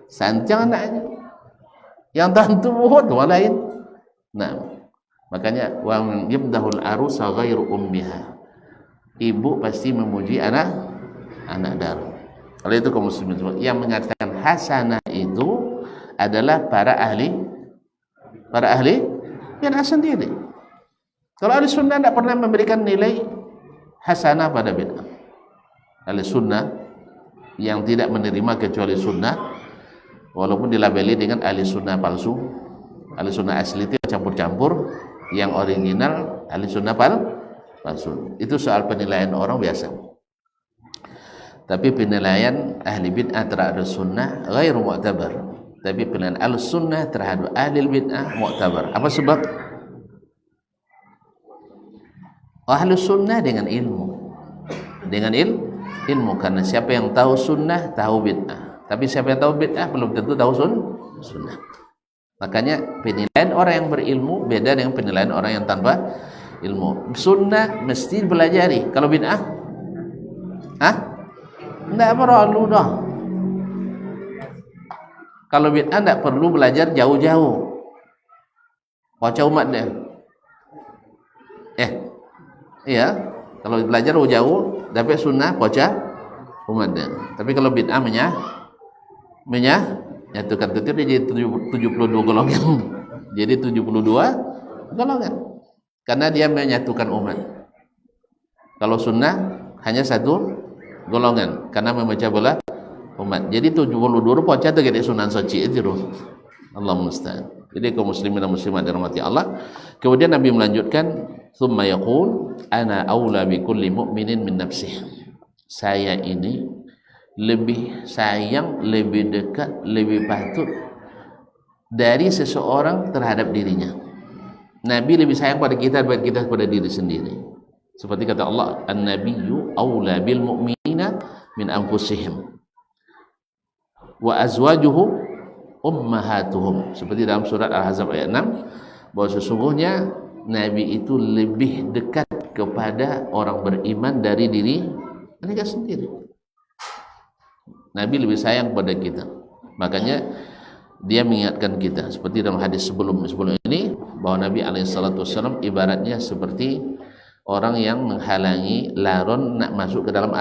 Santiang anaknya. Yang tentu buat orang lain. Nah, makanya wa yamdahul arusa ghairu ummiha. Ibu pasti memuji anak dara. Oleh itu kaum muslimin semua, yang mengatakan hasanah itu adalah para ahli bid'ah sendiri. Kalau ahli sunnah tidak pernah memberikan nilai hasanah pada bid'ah. Ahli sunnah yang tidak menerima kecuali sunnah, walaupun dilabeli dengan ahli sunnah palsu, ahli sunnah asli itu campur-campur, yang original ahli sunnah palsu. Itu soal penilaian orang biasa. Tapi penilaian ahli bid'ah terhadap sunnah ghairu mu'tabar. Tapi penilaian ahli sunnah terhadap ahli bid'ah mu'tabar. Apa sebab? Ahli sunnah dengan ilmu. Dengan ilmu. Karena siapa yang tahu sunnah, tahu bid'ah. Tapi siapa yang tahu bid'ah, belum tentu tahu sunnah. Makanya penilaian orang yang berilmu beda dengan penilaian orang yang tanpa ilmu. Sunnah mesti belajari. Kalau bid'ah? Hah? Tidak perlu dah. Kalau bid'ah tidak perlu belajar jauh-jauh. Baca umat dia. Iya. Kalau belajar jauh, dapat sunnah baca umat dia. Tapi kalau bid'ah menyatukan itu dia jadi 72 golongan. Jadi 72 golongan. Karena dia menyatukan umat. Kalau sunnah hanya satu golongan karena memecah belah umat. Jadi 72 pocah tu gede sunan soci itu. Allah musta'an. Jadi kaum muslimin dan muslimat dirahmati Allah. Kemudian Nabi melanjutkan, "Tsumma yaqul ana aula bi kulli mu'minin min nafsihi." Saya ini lebih sayang, lebih dekat, lebih patut dari seseorang terhadap dirinya. Nabi lebih sayang pada kita daripada kita pada diri sendiri. Seperti kata Allah, "An-nabiyyu aula bil mu'minina min anfusihim wa azwajuhu ummahatuhum." Seperti dalam surat Al-Ahzab ayat 6, bahwa sesungguhnya Nabi itu lebih dekat kepada orang beriman dari diri mereka sendiri. Nabi lebih sayang pada kita. Makanya dia mengingatkan kita seperti dalam hadis sebelum ini, bahwa Nabi SAW ibaratnya seperti orang yang menghalangi laron nak masuk ke dalam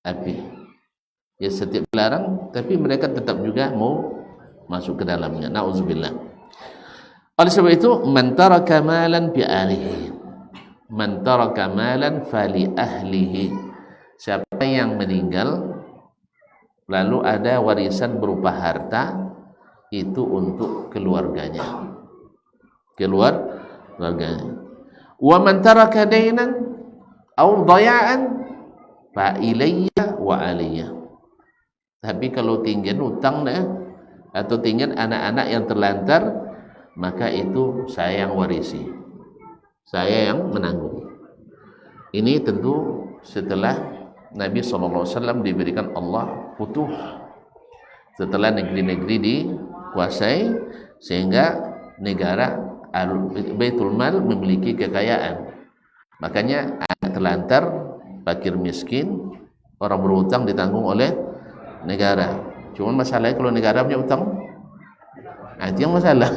api. Ya, setiap dilarang, tapi mereka tetap juga mau masuk ke dalamnya. Nauzubillah. Oleh sebab itu, man taraka malan bi ahlihi, man taraka malan fali ahlihi. Siapa yang meninggal lalu ada warisan berupa harta, itu untuk keluarganya. Keluarganya. Wa man taraka dainan aw daya'an fa ilayya wa alayya. Tapi kalau tinggal hutang atau tinggal anak-anak yang terlantar, maka itu saya yang warisi, saya yang menanggung. Ini tentu setelah Nabi SAW diberikan Allah futuh setelah negeri-negeri dikuasai, sehingga negara Baitul Mal memiliki kekayaan. Makanya anak terlantar, fakir miskin, orang berhutang ditanggung oleh negara. Cuma masalahnya kalau negara punya hutang, itu yang masalah.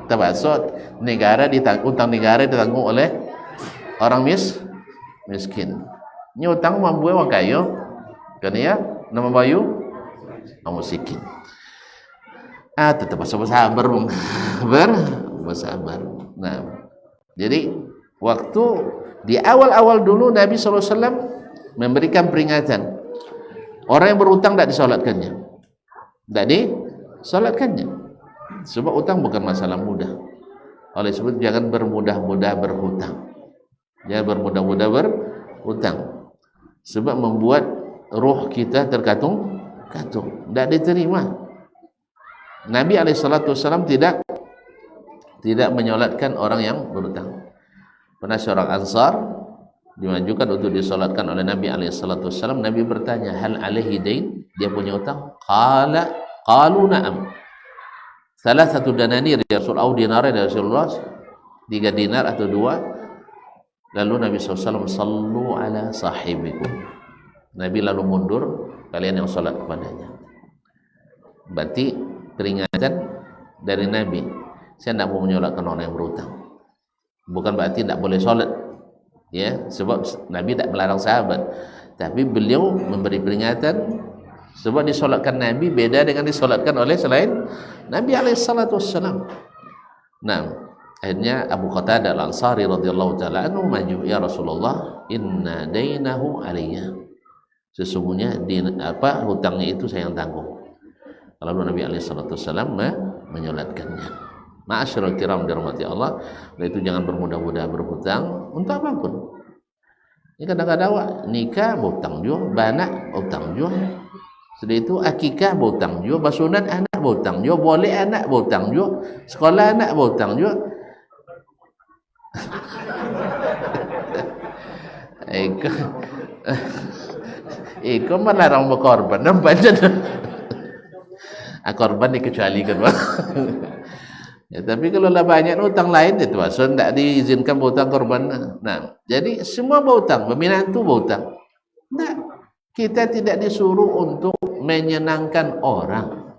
Termasuk hutang negara ditanggung oleh orang miskin. Ini hutang mampu orang kaya, kan ya? Nama bayu, orang miskin. Tetap bersabar, bersabar. Nah, jadi waktu di awal-awal dulu Nabi SAW memberikan peringatan, orang yang berhutang tidak disolatkannya, sebab hutang bukan masalah mudah. Oleh sebab jangan bermudah-mudah berhutang, sebab membuat roh kita terkatung-katung, tidak diterima. Nabi SAW tidak menyolatkan orang yang berhutang. Pernah seorang Ansar dimajukan untuk disolatkan oleh Nabi SAW. Nabi bertanya, hal alaihi dain, dia punya hutang? Qalu na'am. Salah satu dananir ya Rasul, au dinar ya Rasulullah, 3 dinar atau 2. Lalu Nabi SAW, sallu ala sahibikum. Nabi lalu mundur, kalian yang solat kepadanya. Berarti peringatan dari Nabi, saya tidak mau menyolatkan orang yang berhutang. Bukan berarti tidak boleh solat, ya, sebab Nabi tidak melarang sahabat, tapi beliau memberi peringatan. Sebab disolatkan Nabi beda dengan disolatkan oleh selain Nabi SAW. Nah, akhirnya Abu Qatadah Al-Ansari radhiyallahu taala anhu maju, ya Rasulullah, inna dainahu alayya, sesungguhnya hutangnya itu saya yang tanggung. Lalu Nabi SAW menyolatkannya. Ma'asyiral kiram dirahmati Allah, itu jangan bermudah-mudah berhutang untuk apapun. Ini kadang-kadang nikah berhutang juga, banak berhutang juga, sudah itu akikah berhutang juga, basunan anak berhutang juga, boleh anak berhutang juga, sekolah anak berhutang juga. Iko melarang berkorban, nampaknya korban dikecualikan. Ya, tapi kalau lah banyak hutang lain itu maksud tidak diizinkan berhutang korban. Nah, jadi semua berhutang, peminatu berhutang. Nah, kita tidak disuruh untuk menyenangkan orang.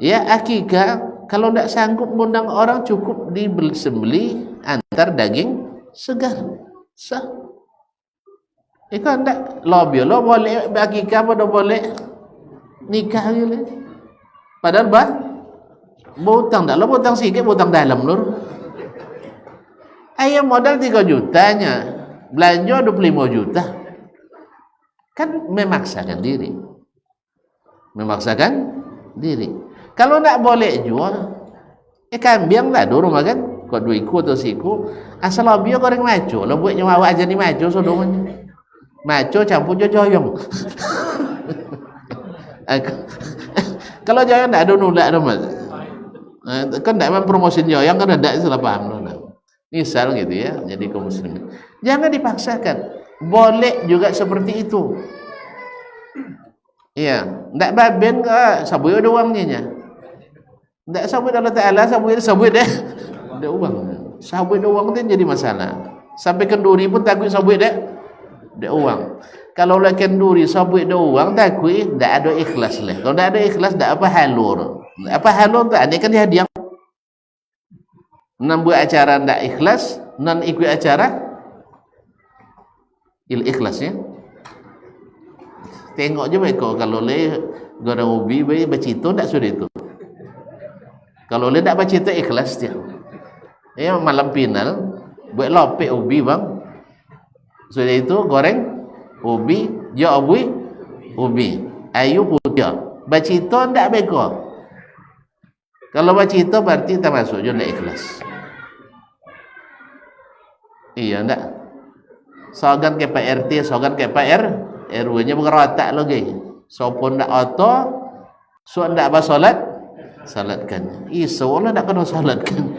Ya, akikah kalau tidak sanggup mengundang orang, cukup disembeli antar daging segar, sah. Ikan tidak lobby lo boleh akikah, pada boleh nikah gitu. Padahal berhutang tak lo, berhutang sikit, berhutang dalam lor. Ayam modal 3 jutanya, belanja 25 juta. Kan memaksakan diri. Kalau tak boleh jual, kambing lah dulu makan. Kau 2 ikut atau siku, asal lobby goreng maco. Lo buat nyawa aja ni maco sodomanya. Maco campur joyong. Kalau joyong tak ada nulak dah mas. Kan tak memang promosi joyong kan ada, salah paham lah. Misal gitu ya, jadi kaum muslimin jangan dipaksakan. Boleh juga seperti itu. Iya, tak baben ke sabui ada uangnya. Tak sabui Allah Taala, sabui deh. Ada uang. Sabui ada uang tu jadi masalah. Sampai kenduri pun takut sabui deh. Ada uang. Kalau lah kenduri sabui ada uang, takut tak ada ikhlas lah. Kalau tak ada ikhlas, tak apa halur. Apa halur tak ada kan hadiah. Nan buat acara tak ikhlas, nan ikut acara ikhlasnya. Tengok je mereka kalau le goreng ubi bayi bacito tak sudah itu. Kalau le tak bacito ikhlas dia. Ya malam final buat lopek ubi bang. Sudah itu goreng ubi, jo ubi. Ayu putih. Bacito tak beko. Kalau bacito berarti tak masuk je le ikhlas. Iya enggak? Sogan ke Pak RT, sogan ke Pak RW-nya bukan rotak lagi. Sopun ndak auto, so ndak ba salatkan. Iso lah ndak kena salatkan.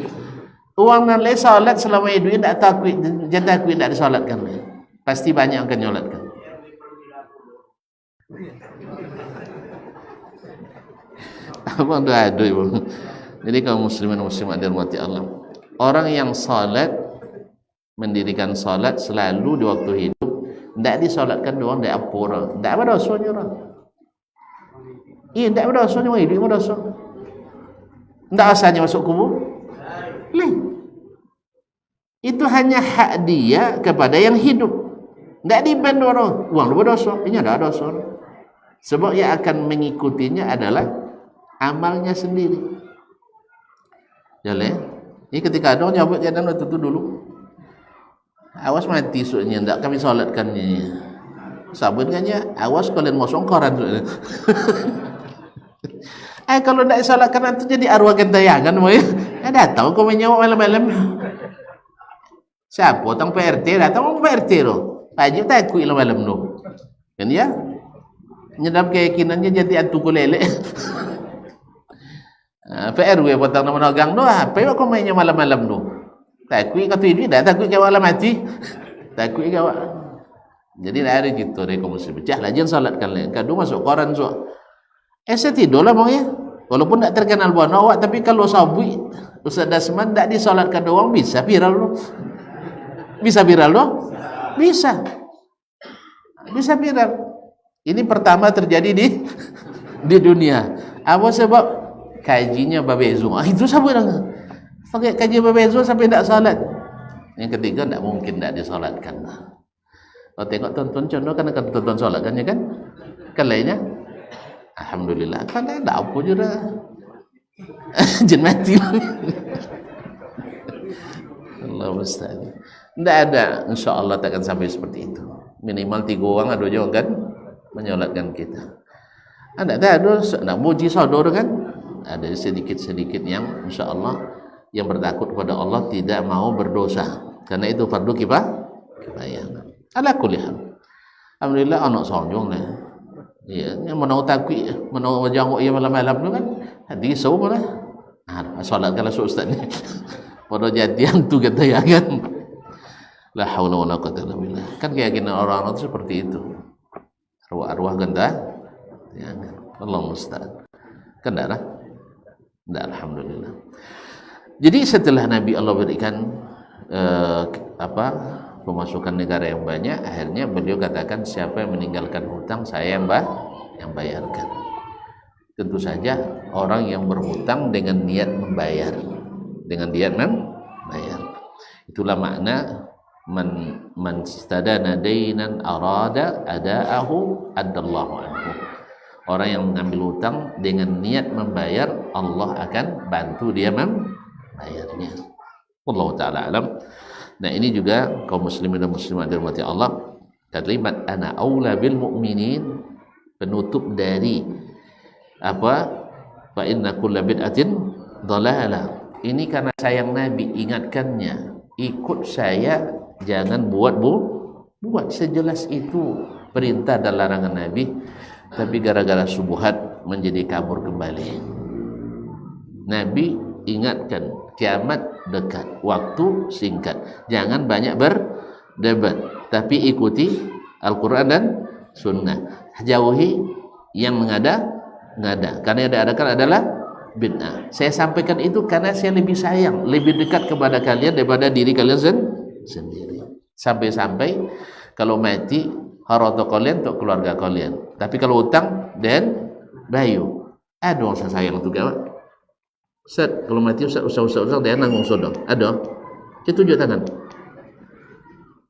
Uang nan le salat selama hidup ndak takut, jangan takut ndak disalatkan. Pasti banyak akan nyolatkan. Abang dah ada ibu. Jadi kaum muslimin muslimat dirahmati Allah, orang yang salat, mendirikan salat selalu di waktu hidup, tidak disolatkan doang, tidak apa orang, tidak ada dosanya orang. Iya, tidak ada dosanya orang hidup, ada dosa. Tidak asalnya masuk kubur. Itu hanya hak dia kepada yang hidup. Tidak diban orang. Uang lu berdosa, ini ada dosa. Sebab yang akan mengikutinya adalah amalnya sendiri. Jadi, ini ketika ada orang nyabut jalan waktu itu dulu, awas mati soalnya, tidak kami solatkannya. Sabunkannya, awas kalian mau songkoran soalnya. Kalau tidak solatkan itu jadi arwah gentayangan, mau ya? Datang kau menyawa malam-malam. Siapa? Tang PRT datang, PRT loh. Aja takut malam tu. Kan ya? Nyedap keyakinannya jadi antu kulele. PRW potong nama nagang tu, apa yang kau mainnya malam-malam tu? Takut kata ini dah takut kau malam mati. Takut kau. Jadi dah ada gitu deh kaum muslim. Jah lah jangan salatkan leh. Kadu masuk koran so. Saya tidurlah bang ya. Walaupun tak terkenal buat awak, tapi kalau sabui Ustaz Dasman tak disalatkan doang bisa viral loh. Bisa viral loh? Bisa. Bisa viral. Ini pertama terjadi di dunia. Apa sebab? Kajinya Babezo. Itu siapa orang? Pakai kaji Babezo sampai tak salat. Yang ketiga tak mungkin tak disalatkan. Kalau tengok tonton contoh kan akan tonton salat kan ya kan? Kan lainnya alhamdulillah kan ada apa je dah. Jin mati. Allah musta'an. Tidak ada, insyaAllah takkan sampai seperti itu. Minimal 3 orang ada je kan menyolatkan kita. Ada nak muji saudara kan? Ada sedikit-sedikit yang insyaAllah yang bertakut kepada Allah tidak mau berdosa. Karena itu fardu kifayah. Ala kulli hal. Alhamdulillah anak sonjong lah. Ya, yang menau takut, menau janguk ia malam-malam tu kan. Hati risau pun lah. Solat kalau ustaz ni. Pada jadian tu kata ya kan. La haula wala quwwata illa billah. Kan keyakinan orang-orang itu seperti itu. Arwah-arwah ganda. Ya kan. Allah musta'an. Kan dah lah. Dah alhamdulillah. Jadi setelah Nabi Allah berikan pemasukan negara yang banyak, akhirnya beliau katakan siapa yang meninggalkan hutang saya yang bayarkan. Tentu saja orang yang berhutang dengan niat membayar, itulah makna man stadana dainan arada adaahu adallahu anhu. Orang yang mengambil hutang dengan niat membayar, Allah akan bantu dia membayarnya. Wallahu taala alam. Nah, ini juga kaum muslimin dan muslimat dirahmati Allah, kalimat ana aula bil mu'minin, penutup dari fa inna kulla bid'atin dhalalah. Ini karena sayang Nabi, ingatkannya, ikut saya, jangan buat sejelas itu perintah dan larangan Nabi, tapi gara-gara subuhat menjadi kabur kembali. Nabi ingatkan, kiamat dekat, waktu singkat, jangan banyak berdebat, tapi ikuti Al-Quran dan Sunnah, jauhi yang mengada-ngada, karena yang diadakan adalah bid'ah. Saya sampaikan itu karena saya lebih sayang, lebih dekat kepada kalian daripada diri kalian sendiri. Sampai-sampai kalau mati harta kalian untuk keluarga kalian, tapi kalau utang dan bayu, ada orang sayang tu kawan. Ustaz, kalau mati Ustaz dia nanggung sodong. Ada? Dia tunjuk tangan.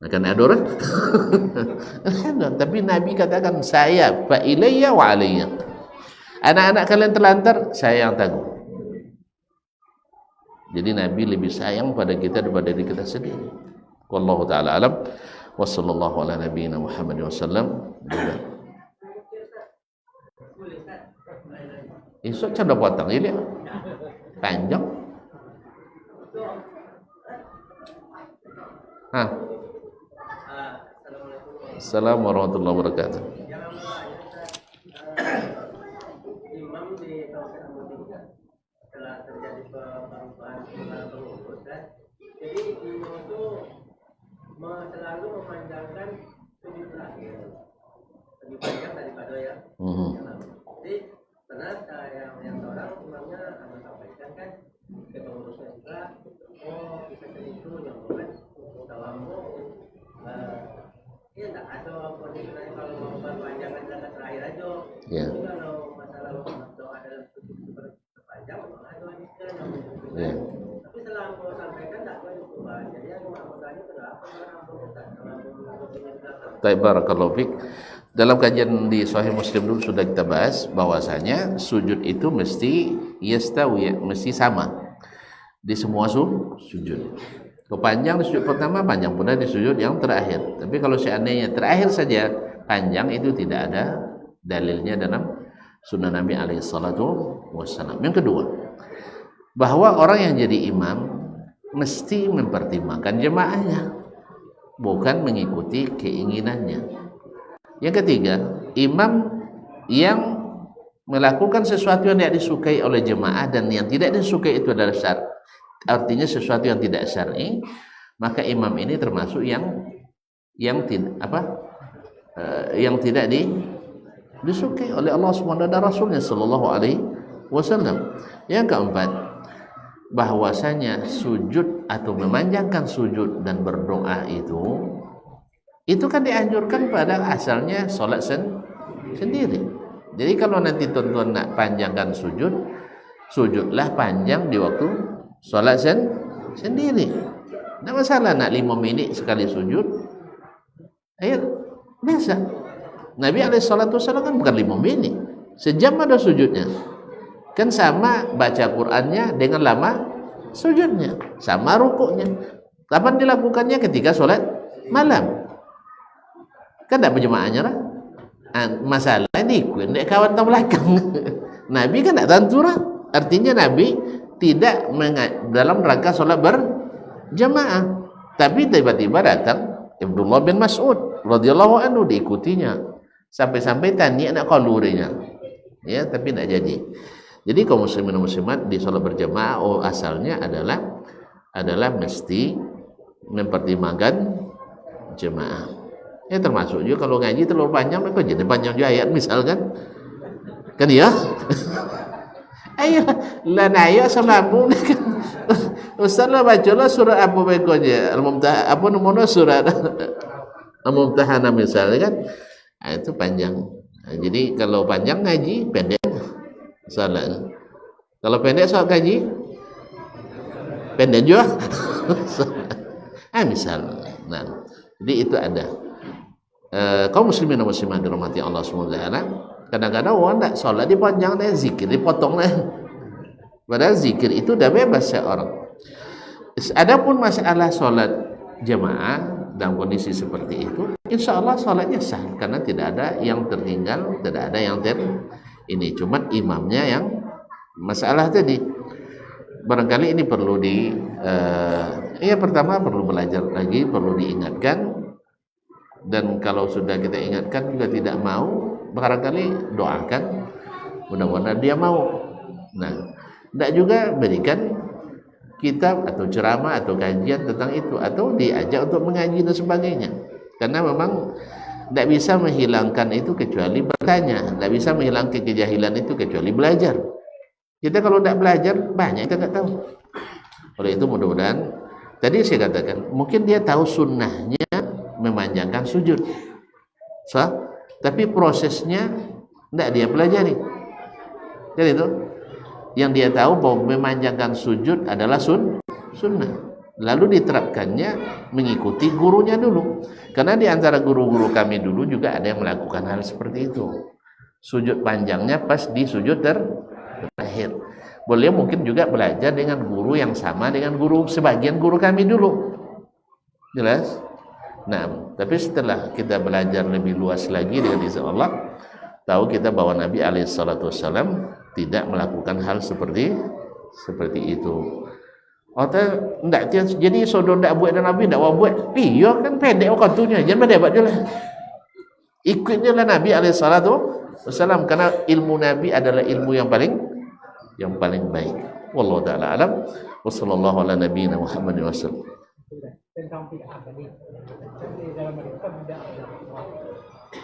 Akan ada orang? Ada. Tapi Nabi katakan, saya fa ilayya wa alayya. Anak-anak kalian terlantar, saya yang tanggung. Jadi Nabi lebih sayang pada kita daripada diri kita sendiri. Wallahu ta'ala alam. Wa sallallahu ala nabiyyina Muhammad wa sallam. Esok macam dah potong je dia. Panjang. Assalamualaikum warahmatullahi wabarakatuh. Imam di kawasan Mudik telah terjadi perubahan pengurus kan. Jadi imam itu selalu memanjangkan tujuh terakhir lebih panjang daripada yang Jadi karena yang orang imamnya sampaikan kan ke pengurusnya juga, kita itu yang bukan tawamu, ya tak ada kondisinya kalau mau perpanjangan zakat terakhir aja. Kalau masalah doa dalam berpanjang, ada wajibkan. Tapi selama sampaikan tak ada perubahan. Jadi aku maknanya kenapa Baik, barakallahu fiik. Dalam kajian di Sahih Muslim dulu sudah kita bahas bahwasanya sujud itu mesti yastawi, mesti sama di semua sujud. Kepanjang di sujud pertama, panjang pula di sujud yang terakhir. Tapi kalau seandainya terakhir saja panjang, itu tidak ada dalilnya dalam sunnah Nabi alaihi salatu wassalam. Yang kedua, bahwa orang yang jadi imam mesti mempertimbangkan jemaahnya, bukan mengikuti keinginannya. Yang ketiga, imam yang melakukan sesuatu yang tidak disukai oleh jemaah dan yang tidak disukai itu adalah syar'i, artinya sesuatu yang tidak syar'i, maka imam ini termasuk yang tidak disukai oleh Allah Subhanahu dan Rasulnya sallallahu alaihi wasallam. Yang keempat, bahwasanya sujud atau memanjangkan sujud dan berdoa itu kan dianjurkan pada asalnya sholat sendiri. Jadi kalau nanti tuan-tuan nak panjangkan sujud, sujudlah panjang di waktu sholat sendiri. Tidak masalah nak 5 minit sekali sujud. Ayo, biasa. Nabi SAW kan bukan 5 menit, sejam ada sujudnya. Kan sama baca Qur'annya dengan lama sujudnya, sama rukuknya. Kapan dilakukannya? Ketika sholat malam. Kan tidak berjemaahnya lah. Masalah ini ikut kawan tahu belakang. Nabi kan tidak tentu lah. Artinya Nabi tidak dalam rangka sholat berjemaah. Tapi tiba-tiba datang Abdullah bin Mas'ud radhiyallahu anhu, diikutinya sampai-sampai tanya anak kalurinya. Ya, tapi tidak jadi. Jadi kaum muslimin dan muslimat di sholat berjemaah asalnya adalah mesti mempertimbangkan jemaah. Ya, termasuk juga kalau ngaji terlalu panjang, mereka jadi panjang juga ayat misalkan. Kan ya? Ayo, lanaya selamu kan. Ustaz lah bacalah surah apa begonya? Al-Mumtahanah apa nomornya surah Al-Mumtahanah misalnya kan. Nah, itu panjang. Nah, jadi kalau panjang ngaji, pendek salat. Kalau pendek soal ngaji, pendek juga. Misalnya. Nah, jadi itu ada. Kaum muslimin dan muslimat dirahmati Allah SWT, kadang-kadang orang tak solat dipanjang deh, zikir dipotong deh. Padahal zikir itu dah bebas seorang. Adapun masalah solat jemaah dalam kondisi seperti itu, insya Allah solatnya sah karena tidak ada yang tertinggal, tidak ada yang ini. Cuma imamnya yang masalah tadi. Barangkali ini perlu pertama perlu belajar lagi, perlu diingatkan. Dan kalau sudah kita ingatkan juga tidak mau, barangkali doakan mudah-mudahan dia mau. Nah, tidak juga berikan kitab atau ceramah atau kajian tentang itu, atau diajak untuk mengaji dan sebagainya, karena memang tidak bisa menghilangkan itu kecuali bertanya, tidak bisa menghilangkan kejahilan itu kecuali belajar. Kita kalau tidak belajar banyak kita tidak tahu. Oleh itu mudah-mudahan tadi saya katakan mungkin dia tahu sunnahnya memanjangkan sujud, tapi prosesnya tidak dia pelajari. Jadi itu yang dia tahu bahwa memanjangkan sujud adalah sunnah, lalu diterapkannya mengikuti gurunya dulu. Karena di antara guru-guru kami dulu juga ada yang melakukan hal seperti itu. Sujud panjangnya pas di sujud terakhir. Boleh mungkin juga belajar dengan guru yang sama dengan guru sebagian guru kami dulu. Jelas? Nah, tapi setelah kita belajar lebih luas lagi dengan izin Allah, tahu kita bahwa Nabi alaihissalatu wassalam tidak melakukan hal seperti itu. Enggak, jadi saudara enggak buat dan Nabi enggak buat. Iya kan pendek waktunya, jangan berdebat je lah. Ikutnya lah Nabi alaihissalatu wassalam, karena ilmu Nabi adalah ilmu yang paling baik. Wallahu taala alam. Wassallallahu ala nabiyina Muhammadin wasallam. Tentang bid'ah tadi dalam mereka bid'ah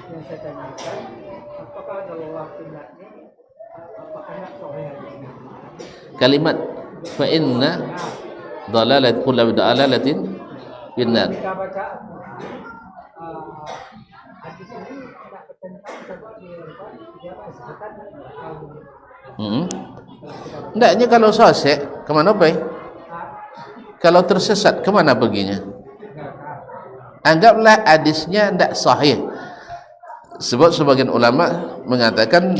yang saya tanyakan, apakah kalau waktu ini apakah nak sahih hadisnya? Kalimat fa inna dalalat kullu dalalatin finnar. Kita baca hadis ini tidak bertentangan sama dia kesehatan Hendaknya kalau sosek kemana pergi? Kalau tersesat kemana perginya? Anggaplah hadisnya tidak sahih. Sebab sebagian ulama mengatakan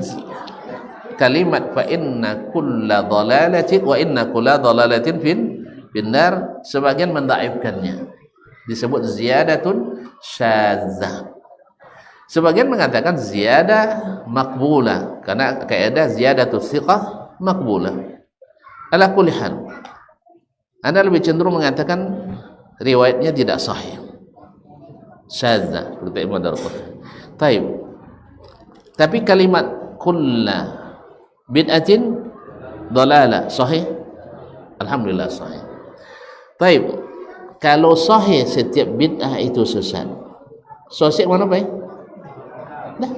kalimat fa inna kulla dhalalatin wa inna kulla dhalalatin finnar, sebagian mendaifkannya, disebut ziyadatun syadzah. Sebagian mengatakan ziyadah maqbulah, karena kaidah ziyadatus thiqah maqbulah. Ala kulli hal, Anda lebih cenderung mengatakan riwayatnya tidak sahih, syadzah, seperti Ibnu Darqutni. Taib. Tapi kalimat kulla bid'atin dalalah sahih? Alhamdulillah sahih. Taib. Kalau sahih setiap bid'ah itu sesat, sosek mana baik? Dah.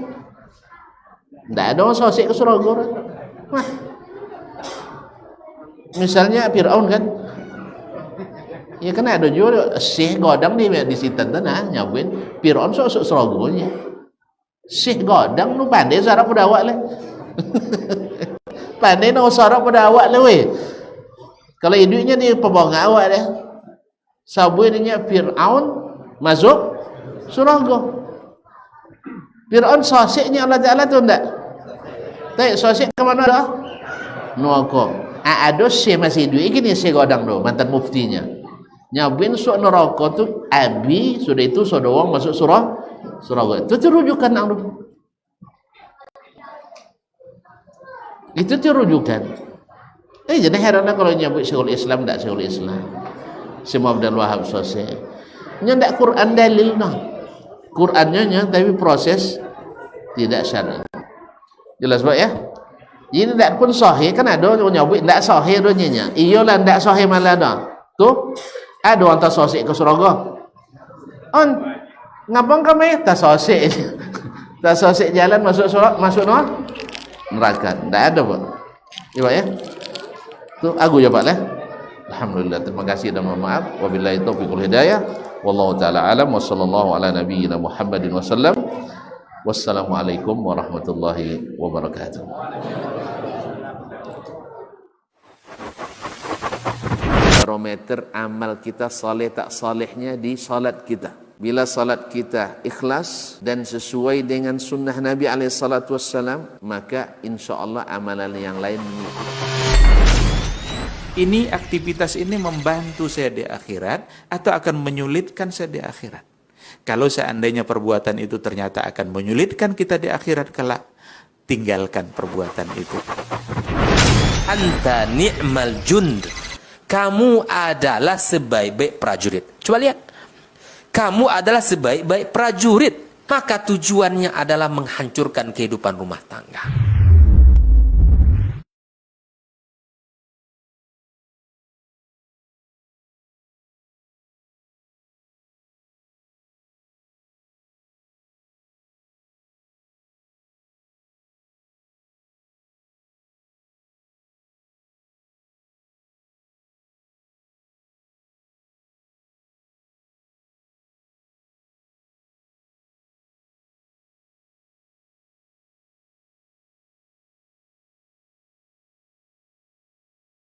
Tak ada orang sosek ke surga. Misalnya Fir'aun kan, ya kan ada juga Syekh Godang ni di situ tanah nyabuin Fir'aun sosok surganya. Syekh Godang nu pandai sarap pada awak lah. Pandai nak sarap pada awak lah weh. Kalau hidupnya ni pembawa awak dah. Sabunya Fir'aun masuk surga. Fir'aun sosiknya Allah Ta'ala tu enggak? Tak, sosik ke mana dah? Neraka. Ada Syekh masih hidup ini Syekh Godang tu, mantan muftinya. Nyabin sok neraka tu abi, sudah itu sudah orang masuk surga. Itu terujukan nak tu. Itu terujukan. Jadi heranlah kalau nyebut Syekhul Islam tak Syekhul Islam. Semua Abdul Wahab sosik. Nya ndak Quran dalil nah. Qurannya nya tapi proses tidak syar'i. Jelas tak ya? Ini ndak pun sahih kan ada nyebut ndak sahih donya. Iyalah ndak sahih malah dah. Tu ada orang tak sosik ke surga. On ngapang kami tak sosik. Tak sosik jalan masuk surga, masuk neraka. Ndak ada pak. Ya pak ya? Tu aku jawab lah. Alhamdulillah, terima kasih dan mohon maaf. Wabillahi taufiq wal hidayah. Wallahu taala alam wa sallallahu ala nabiyyina Muhammadin wasallam. Wassalamualaikum warahmatullahi wabarakatuh. Barometer amal kita saleh tak salehnya di salat kita. Bila salat kita ikhlas dan sesuai dengan sunnah Nabi SAW, maka insyaAllah amalan yang lain mengikuti. Ini aktivitas ini membantu saya di akhirat atau akan menyulitkan saya di akhirat. Kalau seandainya perbuatan itu ternyata akan menyulitkan kita di akhirat kelak, tinggalkan perbuatan itu. Anta ni'mal jund. Kamu adalah sebaik-baik prajurit. Coba lihat. Kamu adalah sebaik-baik prajurit. Maka tujuannya adalah menghancurkan kehidupan rumah tangga.